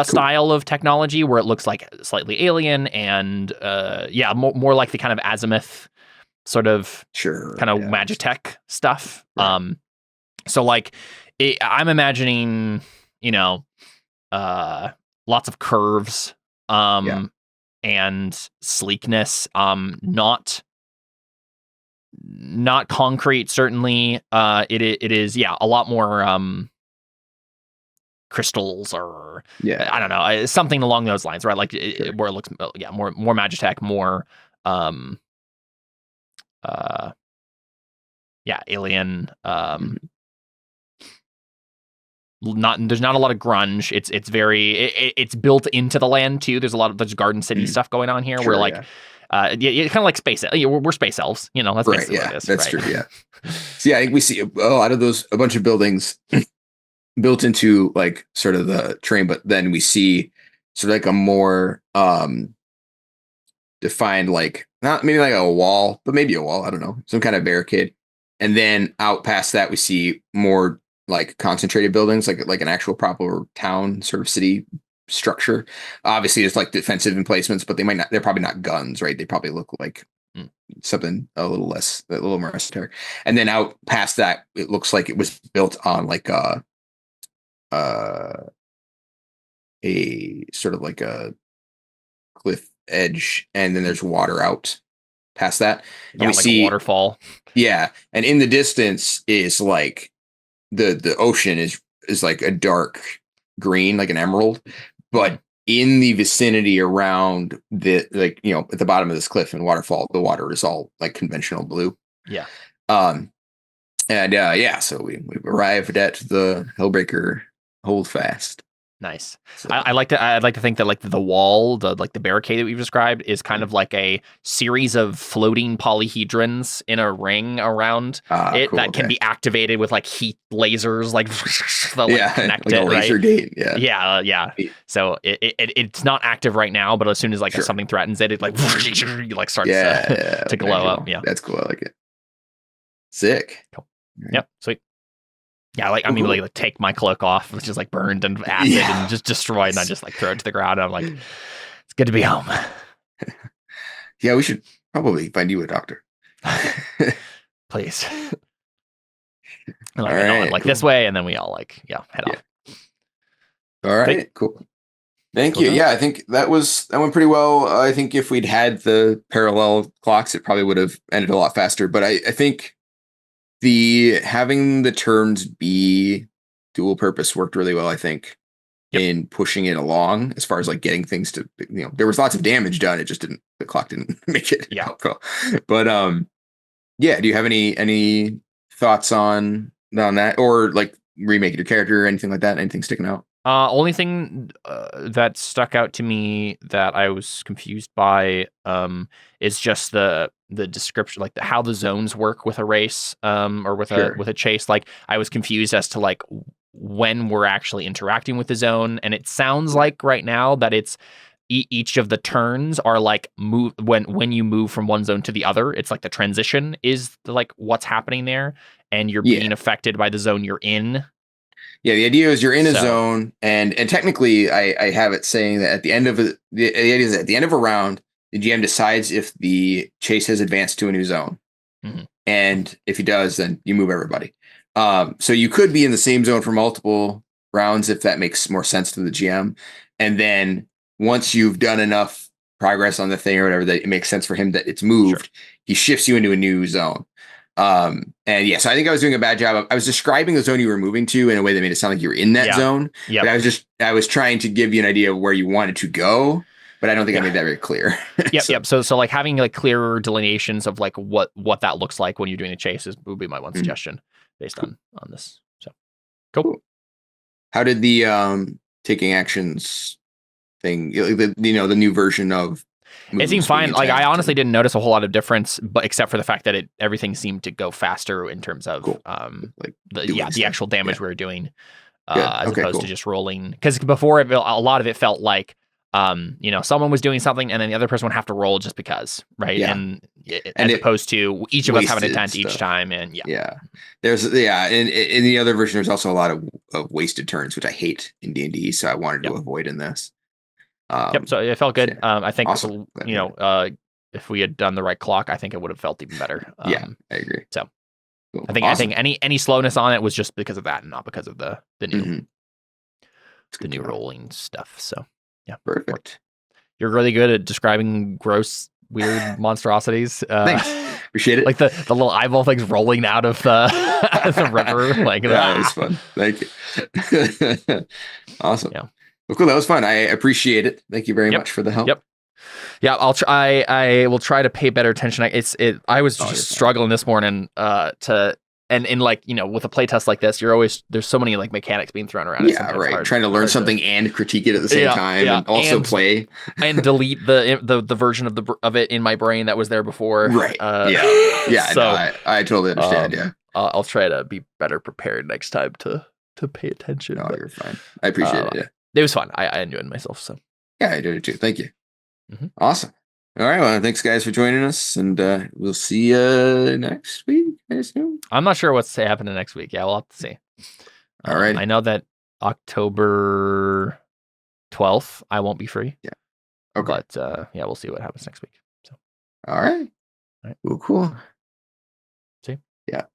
style of technology, where it looks like slightly alien and more like the kind of azimuth sort of kind of Magitech stuff. Right. So like I'm imagining, lots of curves, and sleekness, not concrete, certainly. It is, a lot more, crystals, or I don't know, something along those lines, right? Like where it looks, more Magitech, more, alien, there's not a lot of grunge. It's very it's built into the land too. There's Garden City stuff going on here, where like kind of like space. We're space elves, that's basically what it is. That's true. Yeah. So I think we see a lot of those, a bunch of buildings built into like sort of the terrain, but then we see sort of like a more defined, like not maybe like a wall, but maybe a wall. I don't know, some kind of barricade, and then out past that we see more like concentrated buildings, like an actual proper town sort of city structure. Obviously there's like defensive emplacements, but they're probably not guns, right? They probably look like something a little more esoteric. And then out past that, it looks like it was built on like a sort of like a cliff edge, and then there's water out past that. And we like see a waterfall. Yeah. And in the distance is like the ocean is like a dark green, like an emerald, but in the vicinity around the, like, at the bottom of this cliff and waterfall, the water is all like conventional blue. Yeah. So we've arrived at the Hellbreaker Holdfast. Nice. So, I'd like to think that like the wall, the barricade that we've described is kind of like a series of floating polyhedrons in a ring around it that can be activated with like heat lasers, like that connect it, a laser right? gate. Yeah. So it's not active right now, but as soon as like if something threatens it, it like starts to glow up. Yeah, that's cool. I like it. Sick. Cool. Yep. Sweet. Yeah, like like take my cloak off, which is like burned and acid and just destroyed, and I just like throw it to the ground. And I'm like, it's good to be home. Yeah, we should probably find you a doctor. Please. And like this way, and then we all head off. All right, cool. Thank you. Yeah, I think that went pretty well. I think if we'd had the parallel clocks, it probably would have ended a lot faster. But I think having the turns be dual purpose worked really well, I think, in pushing it along as far as like getting things to, there was lots of damage done. It just the clock didn't make it helpful. But do you have any thoughts on that, or like remaking your character or anything like that? Anything sticking out? Only thing that stuck out to me that I was confused by is just the description, like how the zones work with a race or with a chase. Like I was confused as to like when we're actually interacting with the zone, and it sounds like right now that it's each of the turns are like move when you move from one zone to the other. It's like the transition is like what's happening there, and you're being affected by the zone you're in. Yeah, the idea is you're in a zone, and technically, I have it saying that at the end of the idea is at the end of a round, the GM decides if the chase has advanced to a new zone, and if he does, then you move everybody. So you could be in the same zone for multiple rounds if that makes more sense to the GM, and then once you've done enough progress on the thing or whatever that it makes sense for him that it's moved, he shifts you into a new zone. So I think I was doing a bad job. I was describing the zone you were moving to in a way that made it sound like you were in that zone. Yeah. But I was trying to give you an idea of where you wanted to go, but I don't think I made that very clear. So like having like clearer delineations of like what that looks like when you're doing a chase would be my one suggestion based on this. So cool. How did the taking actions thing, the new version of it seemed fine. Like I honestly didn't notice a whole lot of difference, but except for the fact that everything seemed to go faster in terms of the actual damage we were doing, as opposed to just rolling. Because before a lot of it felt like someone was doing something and then the other person would have to roll just because, right? Yeah. And as opposed to each of us have an intent each time, and there's in the other version there's also a lot of wasted turns, which I hate in D&D, so I wanted to avoid in this. So it felt good. I think awesome. If we had done the right clock, I think it would have felt even better. I agree. So cool. I think any slowness on it was just because of that, and not because of the new rolling stuff. So perfect. You're really good at describing gross, weird monstrosities. Thanks. Appreciate it. Like the little eyeball things rolling out of the river. Like that was fun. Thank you. Awesome. Yeah. Well, cool. That was fun. I appreciate it. Thank you very much for the help. Yeah, I'll try. I will try to pay better attention. I was just struggling this morning with a playtest like this, there's so many like mechanics being thrown around. Yeah, right. Trying to learn something and critique it at the same time, and also play and delete the version of it in my brain that was there before. Right. So no, I totally understand. I'll try to be better prepared next time to pay attention. No, you're fine. I appreciate it. It was fun. I enjoyed myself. So yeah, I did it too. Thank you. Awesome. All right. Well, thanks guys for joining us, and we'll see you next week, I assume. I'm not sure what's happening next week. Yeah, we'll have to see. All right. I know that October 12th I won't be free. Yeah. Okay. But we'll see what happens next week. So. All right. Well, cool. See. Yeah.